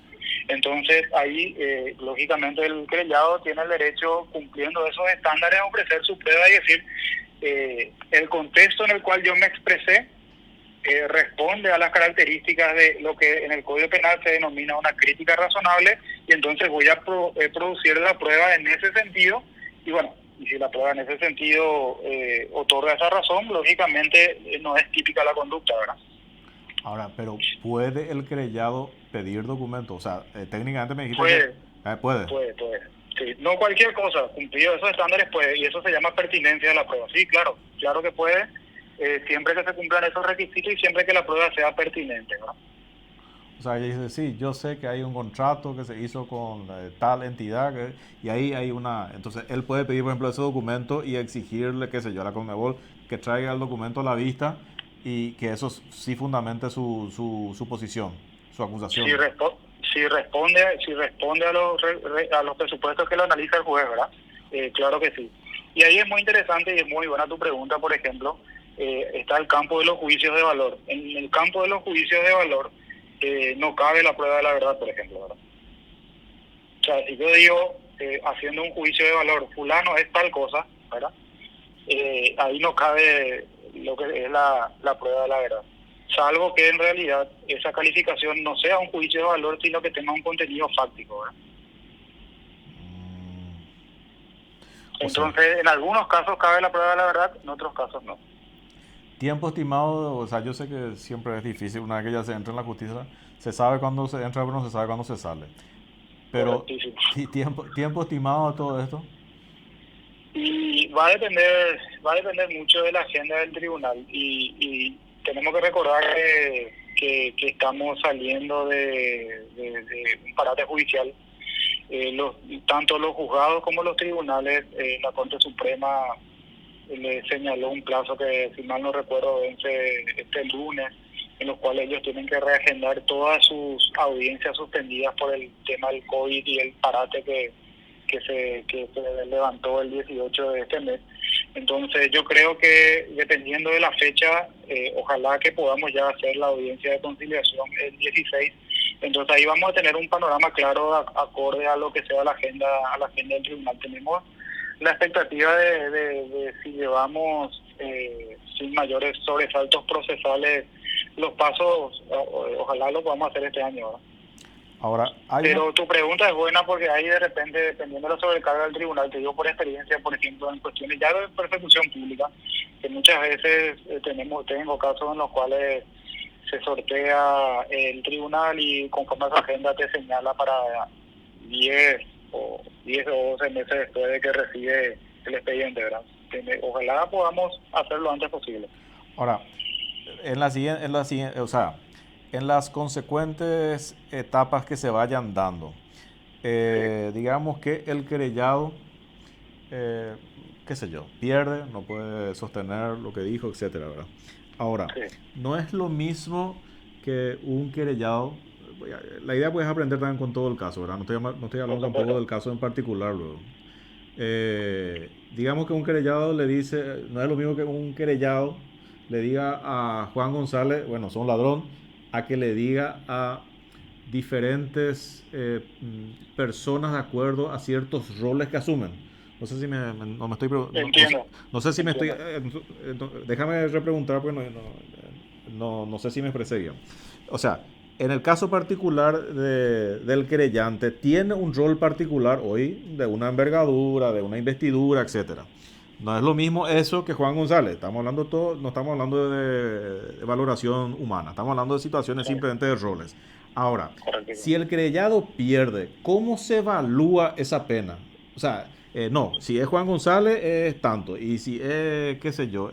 Speaker 6: Entonces ahí lógicamente el querellado tiene el derecho, cumpliendo esos estándares, a ofrecer su prueba y decir el contexto en el cual yo me expresé responde a las características de lo que en el Código Penal se denomina una crítica razonable, y entonces voy a producir la prueba en ese sentido, y bueno, y si la prueba en ese sentido otorga esa razón, lógicamente no es típica la conducta, ¿verdad?
Speaker 4: Ahora, pero ¿puede el querellado pedir documentos? O sea, técnicamente me dijiste
Speaker 6: puede. Sí, no cualquier cosa, cumplido esos estándares puede, y eso se llama pertinencia de la prueba. Sí, claro que puede, siempre que se cumplan esos requisitos y siempre que la prueba sea pertinente, ¿no?
Speaker 4: O sea, ella dice, sí, yo sé que hay un contrato que se hizo con tal entidad y ahí hay una... Entonces, él puede pedir, por ejemplo, ese documento y exigirle, qué sé yo, a la Conmebol que traiga el documento a la vista y que eso sí fundamente su posición, su acusación.
Speaker 6: Si responde a los presupuestos que lo analiza el juez, ¿verdad? Claro que sí. Y ahí es muy interesante y es muy buena tu pregunta, por ejemplo, está el campo de los juicios de valor. En el campo de los juicios de valor no cabe la prueba de la verdad, por ejemplo, ¿verdad? O sea, si yo digo, haciendo un juicio de valor, fulano es tal cosa, ¿verdad? Ahí no cabe lo que es la prueba de la verdad. Salvo que en realidad esa calificación no sea un juicio de valor, sino que tenga un contenido fáctico, ¿verdad? Entonces, en algunos casos cabe la prueba de la verdad, en otros casos no.
Speaker 4: Tiempo estimado, o sea, yo sé que siempre es difícil, una vez que ya se entra en la justicia, se sabe cuándo se entra, pero no se sabe cuándo se sale. Pero,
Speaker 6: Correctísimo.
Speaker 4: tiempo estimado de todo esto.
Speaker 6: Y va a depender mucho de la agenda del tribunal. Y tenemos que recordar que estamos saliendo de un parate judicial. Tanto los juzgados como los tribunales, la Corte Suprema le señaló un plazo que, si mal no recuerdo, vence este lunes, en los cuales ellos tienen que reagendar todas sus audiencias suspendidas por el tema del COVID y el parate que se levantó el 18 de este mes. Entonces yo creo que, dependiendo de la fecha, ojalá que podamos ya hacer la audiencia de conciliación el 16. Entonces ahí vamos a tener un panorama claro acorde a lo que sea la agenda del tribunal. Tenemos la expectativa de si llevamos sin mayores sobresaltos procesales los pasos, ojalá lo podamos hacer este año, ¿verdad?
Speaker 4: Ahora,
Speaker 6: pero tu pregunta es buena, porque ahí de repente, dependiendo de la sobrecarga del tribunal, te digo por experiencia, por ejemplo, en cuestiones ya de persecución pública, que muchas veces tengo casos en los cuales se sortea el tribunal y conforme a su agenda te señala para 10 o 12 meses después de que recibe el expediente, ¿verdad? Ojalá podamos hacerlo lo antes posible.
Speaker 4: Ahora, en la siguiente, o sea, en las consecuentes etapas que se vayan dando, digamos que el querellado, qué sé yo, pierde, no puede sostener lo que dijo, etcétera, ¿verdad? Ahora, no es lo mismo que un querellado. La idea pues es aprender también con todo el caso, ¿verdad? No estoy hablando tampoco del caso en particular, luego. Digamos que un querellado le dice, no es lo mismo que un querellado le diga a Juan González, bueno, son ladrón, a que le diga a diferentes personas de acuerdo a ciertos roles que asumen. No sé si déjame repreguntar porque no sé si me expresé bien. O sea, en el caso particular del querellante, tiene un rol particular hoy de una envergadura, de una investidura, etcétera. No es lo mismo eso que Juan González. No estamos hablando de valoración humana, estamos hablando de situaciones simplemente de roles. Ahora, si el querellado pierde, ¿cómo se evalúa esa pena? O sea, si es Juan González es tanto, y si es, qué sé yo,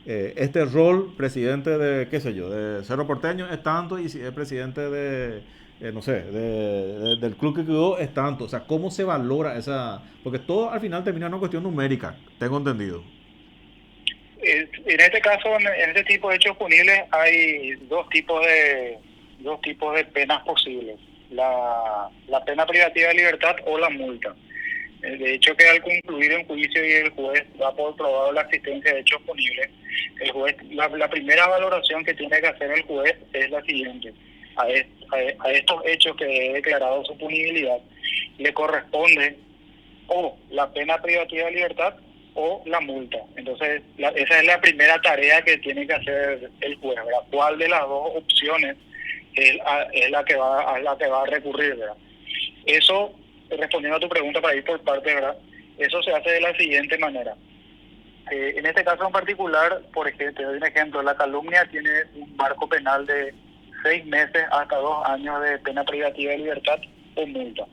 Speaker 4: este rol, presidente de, qué sé yo, de Cerro Porteño es tanto, y si es presidente de, del club que quedó es tanto. O sea, ¿cómo se valora esa? Porque todo al final termina en una cuestión numérica, tengo entendido.
Speaker 6: En este caso, en este tipo de hechos punibles, hay dos tipos de penas posibles: la pena privativa de libertad o la multa. De hecho, que al concluir un juicio y el juez da por probado la existencia de hechos punibles, el juez, la primera valoración que tiene que hacer el juez es la siguiente: a estos hechos que he declarado su punibilidad le corresponde o la pena privativa de libertad o la multa. Entonces, esa es la primera tarea que tiene que hacer el juez, ¿verdad? ¿Cuál de las dos opciones es la que va a recurrir, ¿verdad? Eso, respondiendo a tu pregunta para ir por parte, ¿verdad? Eso se hace de la siguiente manera. En este caso en particular, por ejemplo, te doy un ejemplo: la calumnia tiene un marco penal de 6 meses hasta 2 años de pena privativa de libertad o multa.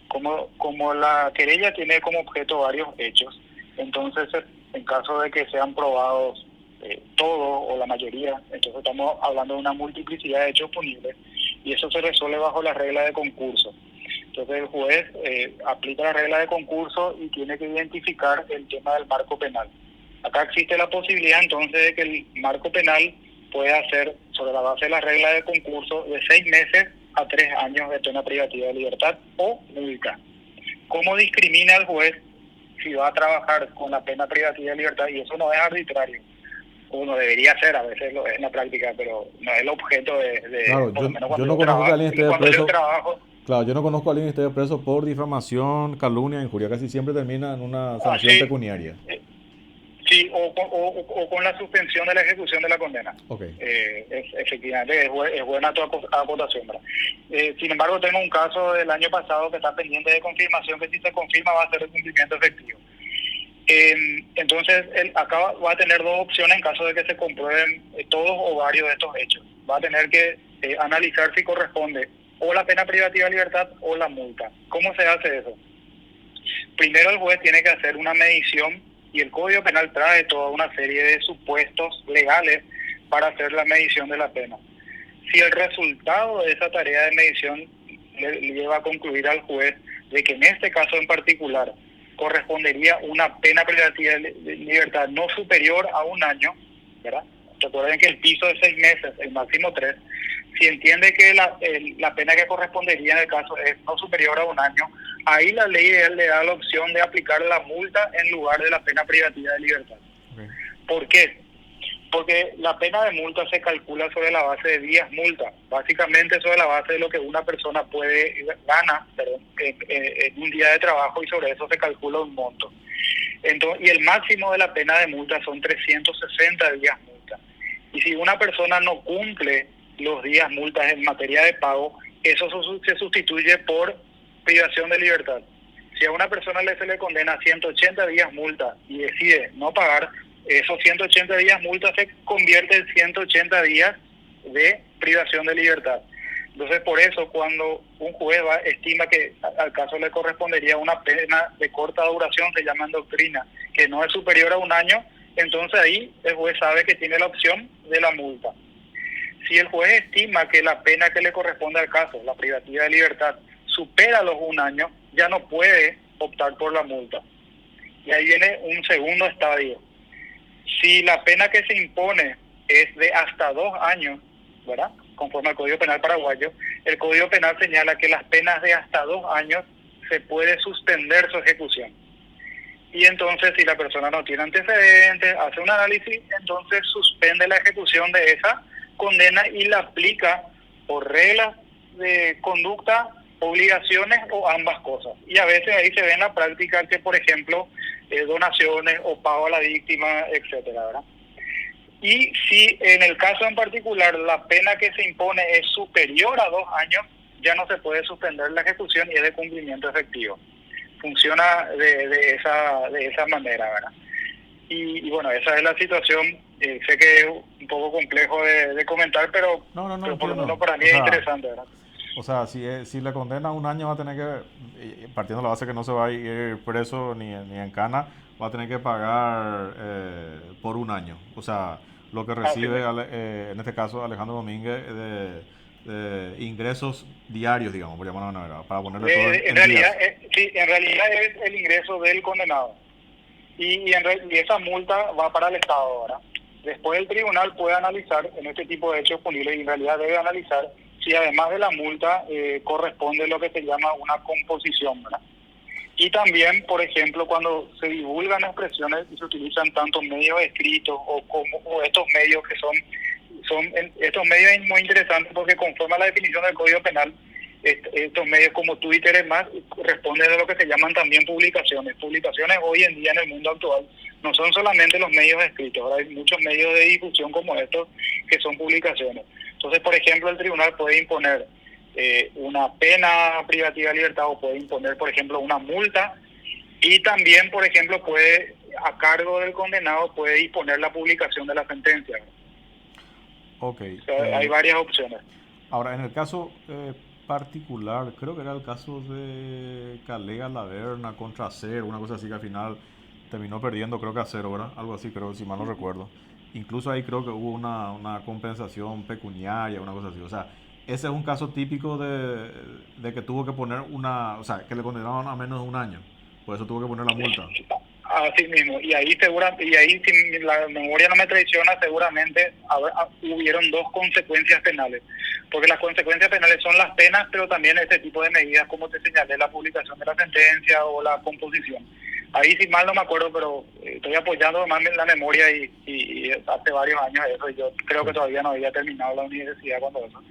Speaker 6: Como la querella tiene como objeto varios hechos, entonces en caso de que sean probados todos o la mayoría, entonces estamos hablando de una multiplicidad de hechos punibles, y eso se resuelve bajo la regla de concurso. Entonces el juez aplica la regla de concurso y tiene que identificar el tema del marco penal. Acá existe la posibilidad entonces de que el marco penal pueda ser, sobre la base de la regla de concurso, de 6 meses a 3 años de pena privativa de libertad o multa. ¿Cómo discrimina el juez si va a trabajar con la pena privativa de libertad? Y eso no es arbitrario. Uno debería ser, a veces lo es en la práctica, pero no es el objeto de
Speaker 4: claro, yo no conozco que alguien esté preso. Claro, yo no conozco a alguien que esté preso por difamación, calumnia, injuria. Casi siempre termina en una sanción pecuniaria.
Speaker 6: Sí, o con la suspensión de la ejecución de la condena.
Speaker 4: Okay.
Speaker 6: Efectivamente, es buena tu acotación, ¿verdad? Sin embargo, tengo un caso del año pasado que está pendiente de confirmación, que si se confirma va a ser el cumplimiento efectivo. Entonces, acá va a tener dos opciones en caso de que se comprueben todos o varios de estos hechos. Va a tener que analizar si corresponde o la pena privativa de libertad o la multa. ¿Cómo se hace eso? Primero el juez tiene que hacer una medición y el Código Penal trae toda una serie de supuestos legales para hacer la medición de la pena. Si el resultado de esa tarea de medición le lleva a concluir al juez de que en este caso en particular correspondería una pena privativa de libertad no superior a 1 año, ¿verdad? Recuerden que el piso es 6 meses, el máximo 3. Si entiende que la pena que correspondería en el caso es no superior a 1 año, ahí la ley le da la opción de aplicar la multa en lugar de la pena privativa de libertad.
Speaker 4: Okay.
Speaker 6: ¿Por qué? Porque la pena de multa se calcula sobre la base de días multa, básicamente sobre la base de lo que una persona gana en un día de trabajo, y sobre eso se calcula un monto. Entonces, y el máximo de la pena de multa son 360 días multa. Y si una persona no cumple los días multas en materia de pago, eso se sustituye por privación de libertad. Si a una persona se le condena 180 días multa y decide no pagar, esos 180 días multa se convierte en 180 días de privación de libertad. Entonces, por eso, cuando un juez estima que al caso le correspondería una pena de corta duración, se llama en doctrina, que no es superior a 1 año, entonces ahí el juez sabe que tiene la opción de la multa. Si el juez estima que la pena que le corresponde al caso, la privativa de libertad, supera los 1 año, ya no puede optar por la multa. Y ahí viene un segundo estadio. Si la pena que se impone es de hasta 2 años, ¿verdad?, conforme al Código Penal paraguayo, el Código Penal señala que las penas de hasta 2 años se puede suspender su ejecución. Y entonces, si la persona no tiene antecedentes, hace un análisis, entonces suspende la ejecución de esa condena y la aplica por reglas de conducta, obligaciones o ambas cosas. Y a veces ahí se ve en la práctica que, por ejemplo, donaciones o pago a la víctima, etcétera, ¿verdad? Y si en el caso en particular la pena que se impone es superior a 2 años, ya no se puede suspender la ejecución y es de cumplimiento efectivo. Funciona de esa manera, ¿verdad? Y bueno, esa es la situación. Sé que es un poco complejo de comentar, pero por lo menos para mí es interesante, ¿verdad?
Speaker 4: O sea, si le condena 1 año, va a tener que, partiendo de la base que no se va a ir preso ni en cana, va a tener que pagar por 1 año. O sea, lo que recibe, en este caso, Alejandro Domínguez, de ingresos diarios, digamos, por llamarlo de una manera, para ponerle todo en
Speaker 6: realidad, sí, en realidad es el ingreso del condenado. Y esa multa va para el Estado ahora. Después el tribunal puede analizar en este tipo de hechos punibles, y en realidad debe analizar si además de la multa corresponde lo que se llama una composición, ¿verdad? Y también, por ejemplo, cuando se divulgan expresiones y se utilizan tanto medios escritos o estos medios que son estos medios es muy interesantes porque conforme a la definición del Código Penal, estos medios como Twitter y más responden a lo que se llaman también publicaciones. Publicaciones hoy en día en el mundo actual no son solamente los medios escritos, ahora hay muchos medios de difusión como estos que son publicaciones. Entonces, por ejemplo, el tribunal puede imponer una pena privativa de libertad o puede imponer, por ejemplo, una multa, y también, por ejemplo, puede, a cargo del condenado, puede disponer la publicación de la sentencia.
Speaker 4: Okay.
Speaker 6: O sea, hay varias opciones.
Speaker 4: Ahora, en el caso particular, creo que era el caso de Calega Laverna contra Acero, una cosa así que al final terminó perdiendo, creo que Acero, ¿verdad? Algo así, creo, si mal no recuerdo. Incluso ahí creo que hubo una compensación pecuniaria, una cosa así. O sea, ese es un caso típico de que tuvo que poner o sea, que le condenaron a menos de 1 año. Por eso tuvo que poner la multa.
Speaker 6: Así mismo. Y ahí si la memoria no me traiciona, seguramente hubieron 2 consecuencias penales. Porque las consecuencias penales son las penas, pero también este tipo de medidas, como te señalé, la publicación de la sentencia o la composición. Ahí, si mal no me acuerdo, pero estoy apoyando más en la memoria y hace varios años eso, y yo creo que todavía no había terminado la universidad cuando eso.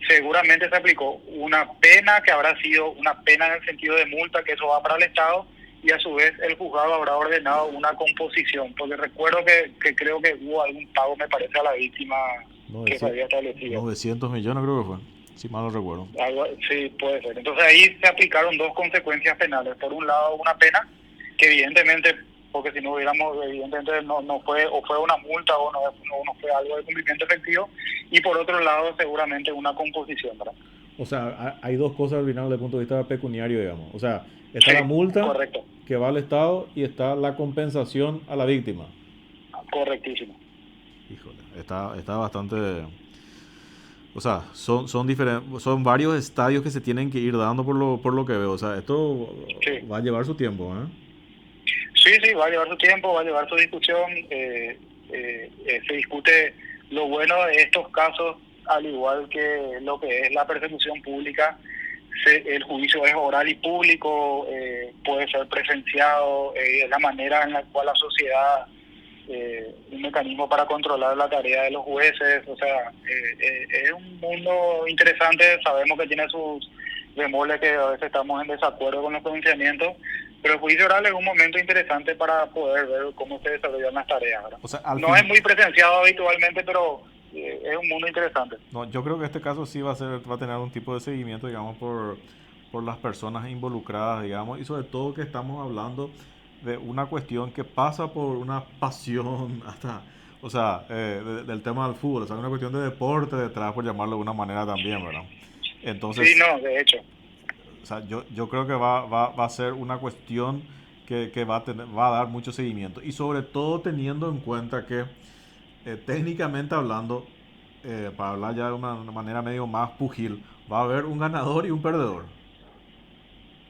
Speaker 6: Seguramente se aplicó una pena que habrá sido una pena en el sentido de multa, que eso va para el Estado, y a su vez el juzgado habrá ordenado una composición, porque recuerdo que creo que hubo algún pago, me parece, a la víctima que se había establecido.
Speaker 4: 900 millones creo que fue, si mal no recuerdo.
Speaker 6: Sí, puede ser. Entonces ahí se aplicaron dos consecuencias penales. Por un lado, una pena que evidentemente, porque si no hubiéramos, evidentemente no fue, o fue una multa o no fue algo de cumplimiento efectivo, y por otro lado seguramente una composición, ¿verdad?
Speaker 4: O sea, hay dos cosas al final desde el punto de vista pecuniario, digamos. O sea, está
Speaker 6: Sí,
Speaker 4: la multa
Speaker 6: correcto.
Speaker 4: que va al Estado y está la compensación a la víctima.
Speaker 6: Correctísimo.
Speaker 4: Híjole, está bastante... O sea, son varios estadios que se tienen que ir dando por lo que veo. O sea, esto
Speaker 6: Sí.
Speaker 4: va a llevar su tiempo, ¿eh?
Speaker 6: Sí, va a llevar su tiempo, va a llevar su discusión. Se discute lo bueno de estos casos, al igual que lo que es la persecución pública. El juicio es oral y público, puede ser presenciado, es la manera en la cual la sociedad, un mecanismo para controlar la tarea de los jueces. O sea, es un mundo interesante. Sabemos que tiene sus bemoles, que a veces estamos en desacuerdo con los pronunciamientos, pero el juicio oral es un momento interesante para poder ver cómo se desarrollan las tareas, ¿verdad?
Speaker 4: O sea,
Speaker 6: no es muy presenciado habitualmente, pero es un mundo interesante.
Speaker 4: No, yo creo que este caso sí va a tener un tipo de seguimiento, digamos, por las personas involucradas, digamos, y sobre todo que estamos hablando de una cuestión que pasa por una pasión hasta, o sea, del tema del fútbol, o sea, una cuestión de deporte detrás, por llamarlo de una manera también, ¿verdad? Entonces,
Speaker 6: sí, no, de hecho.
Speaker 4: O sea, yo creo que va a ser una cuestión que va a dar mucho seguimiento, y sobre todo teniendo en cuenta que técnicamente hablando, para hablar ya de una manera medio más pugil, va a haber un ganador y un perdedor.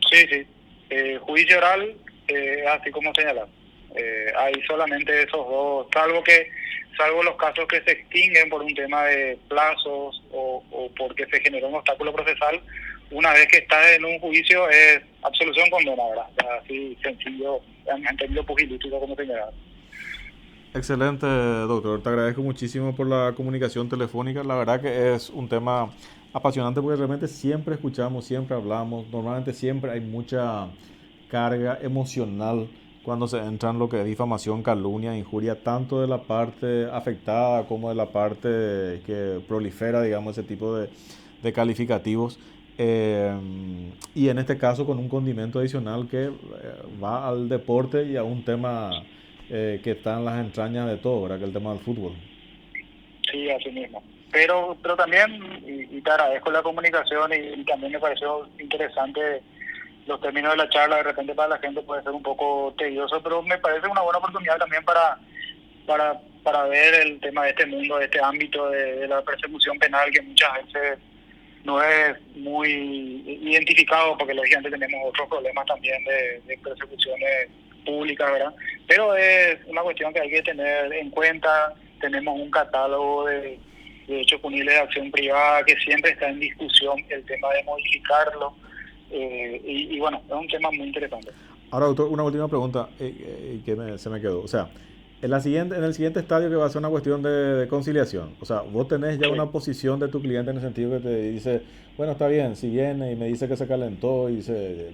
Speaker 6: Sí. Juicio oral, así como señalas. Hay solamente esos dos, salvo los casos que se extinguen por un tema de plazos o porque se generó un obstáculo procesal. Una vez que estás en un juicio es absolución condena, ¿verdad? Así sencillo, en términos pugilísticos, como señalaba.
Speaker 4: Excelente, doctor. Te agradezco muchísimo por la comunicación telefónica. La verdad que es un tema apasionante porque realmente siempre escuchamos, siempre hablamos. Normalmente siempre hay mucha carga emocional cuando se entra en lo que es difamación, calumnia, injuria, tanto de la parte afectada como de la parte que prolifera, digamos, ese tipo de calificativos. Y en este caso con un condimento adicional que va al deporte y a un tema que está en las entrañas de todo, ¿verdad? Que es el tema del fútbol.
Speaker 6: Sí, así mismo. Pero también, y te agradezco la comunicación, y también me pareció interesante los términos de la charla. De repente para la gente puede ser un poco tedioso, pero me parece una buena oportunidad también para ver el tema de este mundo, de este ámbito de la persecución penal, que muchas veces no es muy identificado, porque lógicamente tenemos otros problemas también de persecuciones públicas, ¿verdad? Pero es una cuestión que hay que tener en cuenta. Tenemos un catálogo de hechos punibles de acción privada que siempre está en discusión, el tema de modificarlo, y bueno, es un tema muy interesante.
Speaker 4: Ahora, doctor, una última pregunta se me quedó. O sea, en el siguiente estadio, que va a ser una cuestión de conciliación, o sea, vos tenés ya una posición de tu cliente en el sentido que te dice, bueno, está bien, si viene y me dice que se calentó y se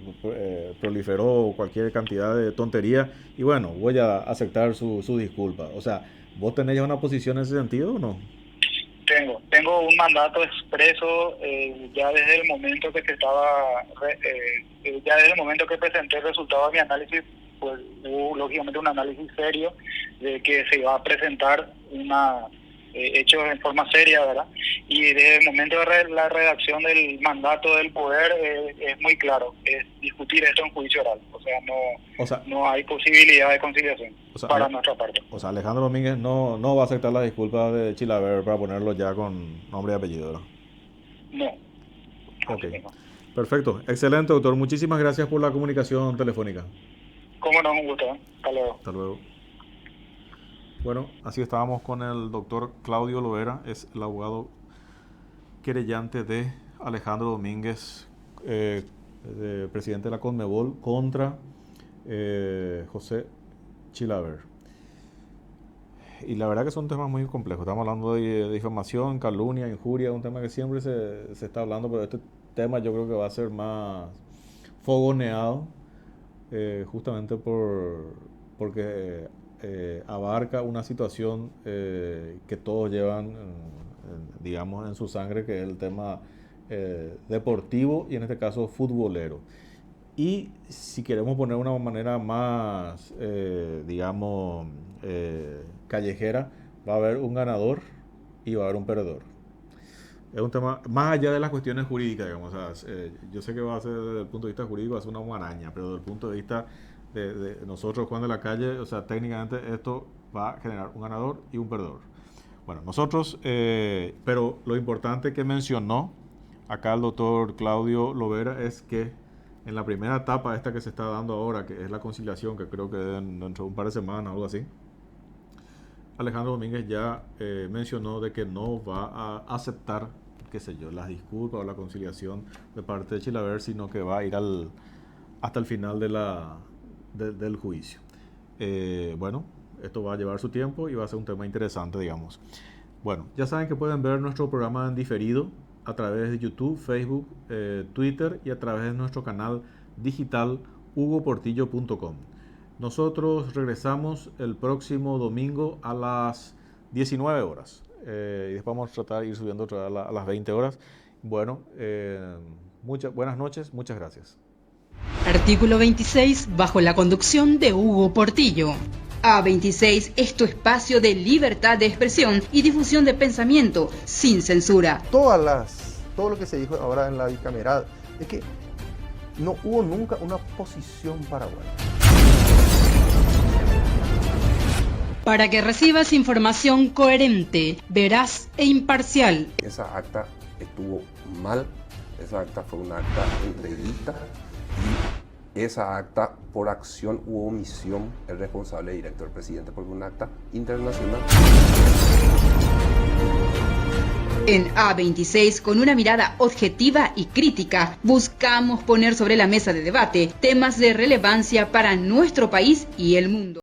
Speaker 4: proliferó cualquier cantidad de tontería, y bueno, voy a aceptar su disculpa. O sea, ¿vos tenés ya una posición en ese sentido o no?
Speaker 6: Tengo un mandato expreso, ya desde el momento que ya desde el momento que presenté el resultado de mi análisis. Pues hubo lógicamente un análisis serio de que se iba a presentar hechos en forma seria, ¿verdad? Y desde el momento de la redacción del mandato del poder es muy claro, es discutir esto en juicio oral. O sea, no hay posibilidad de conciliación, para nuestra parte.
Speaker 4: O sea, Alejandro Domínguez no va a aceptar las disculpas de Chilaver para ponerlo ya con nombre y apellido, ¿verdad?
Speaker 6: No.
Speaker 4: Ok, perfecto, excelente, doctor. Muchísimas gracias por la comunicación telefónica.
Speaker 6: Cómo no, un gusto. Hasta luego.
Speaker 4: Hasta luego. Bueno, así estábamos con el doctor Claudio Loera, es el abogado querellante de Alejandro Domínguez, presidente de la Conmebol, contra José Chilaver. Y la verdad que son temas muy complejos. Estamos hablando de difamación, calumnia, injuria, un tema que siempre se está hablando, pero este tema yo creo que va a ser más fogoneado justamente porque abarca una situación que todos llevan, digamos, en su sangre, que es el tema deportivo y en este caso futbolero. Y si queremos poner una manera más, digamos, callejera, va a haber un ganador y va a haber un perdedor. Es un tema más allá de las cuestiones jurídicas, digamos. O sea, yo sé que va a ser desde el punto de vista jurídico, va a ser una maraña, pero desde el punto de vista de nosotros jugando en la calle, o sea, técnicamente esto va a generar un ganador y un perdedor. Bueno, nosotros, pero lo importante que mencionó acá el doctor Claudio Lovera es que en la primera etapa esta que se está dando ahora, que es la conciliación, que creo que dentro de un par de semanas o algo así, Alejandro Domínguez ya mencionó de que no va a aceptar, qué sé yo, las disculpas o la conciliación de parte de Chilaver, sino que va a ir hasta el final del juicio. Bueno, esto va a llevar su tiempo y va a ser un tema interesante, digamos. Bueno, ya saben que pueden ver nuestro programa en diferido a través de YouTube, Facebook, Twitter y a través de nuestro canal digital hugoportillo.com. Nosotros regresamos el próximo domingo a las 19 horas. Y después vamos a tratar de ir subiendo otra vez a las 20 horas. Bueno, buenas noches, muchas gracias.
Speaker 1: Artículo 26, bajo la conducción de Hugo Portillo. A26 es tu espacio de libertad de expresión y difusión de pensamiento sin censura.
Speaker 2: Todo lo que se dijo ahora en la bicameral es que no hubo nunca una posición paraguaya.
Speaker 1: Para que recibas información coherente, veraz e imparcial.
Speaker 3: Esa acta estuvo mal, esa acta fue una acta entreguista y esa acta por acción u omisión el responsable directo del presidente porque un acta internacional.
Speaker 1: En A26, con una mirada objetiva y crítica, buscamos poner sobre la mesa de debate temas de relevancia para nuestro país y el mundo.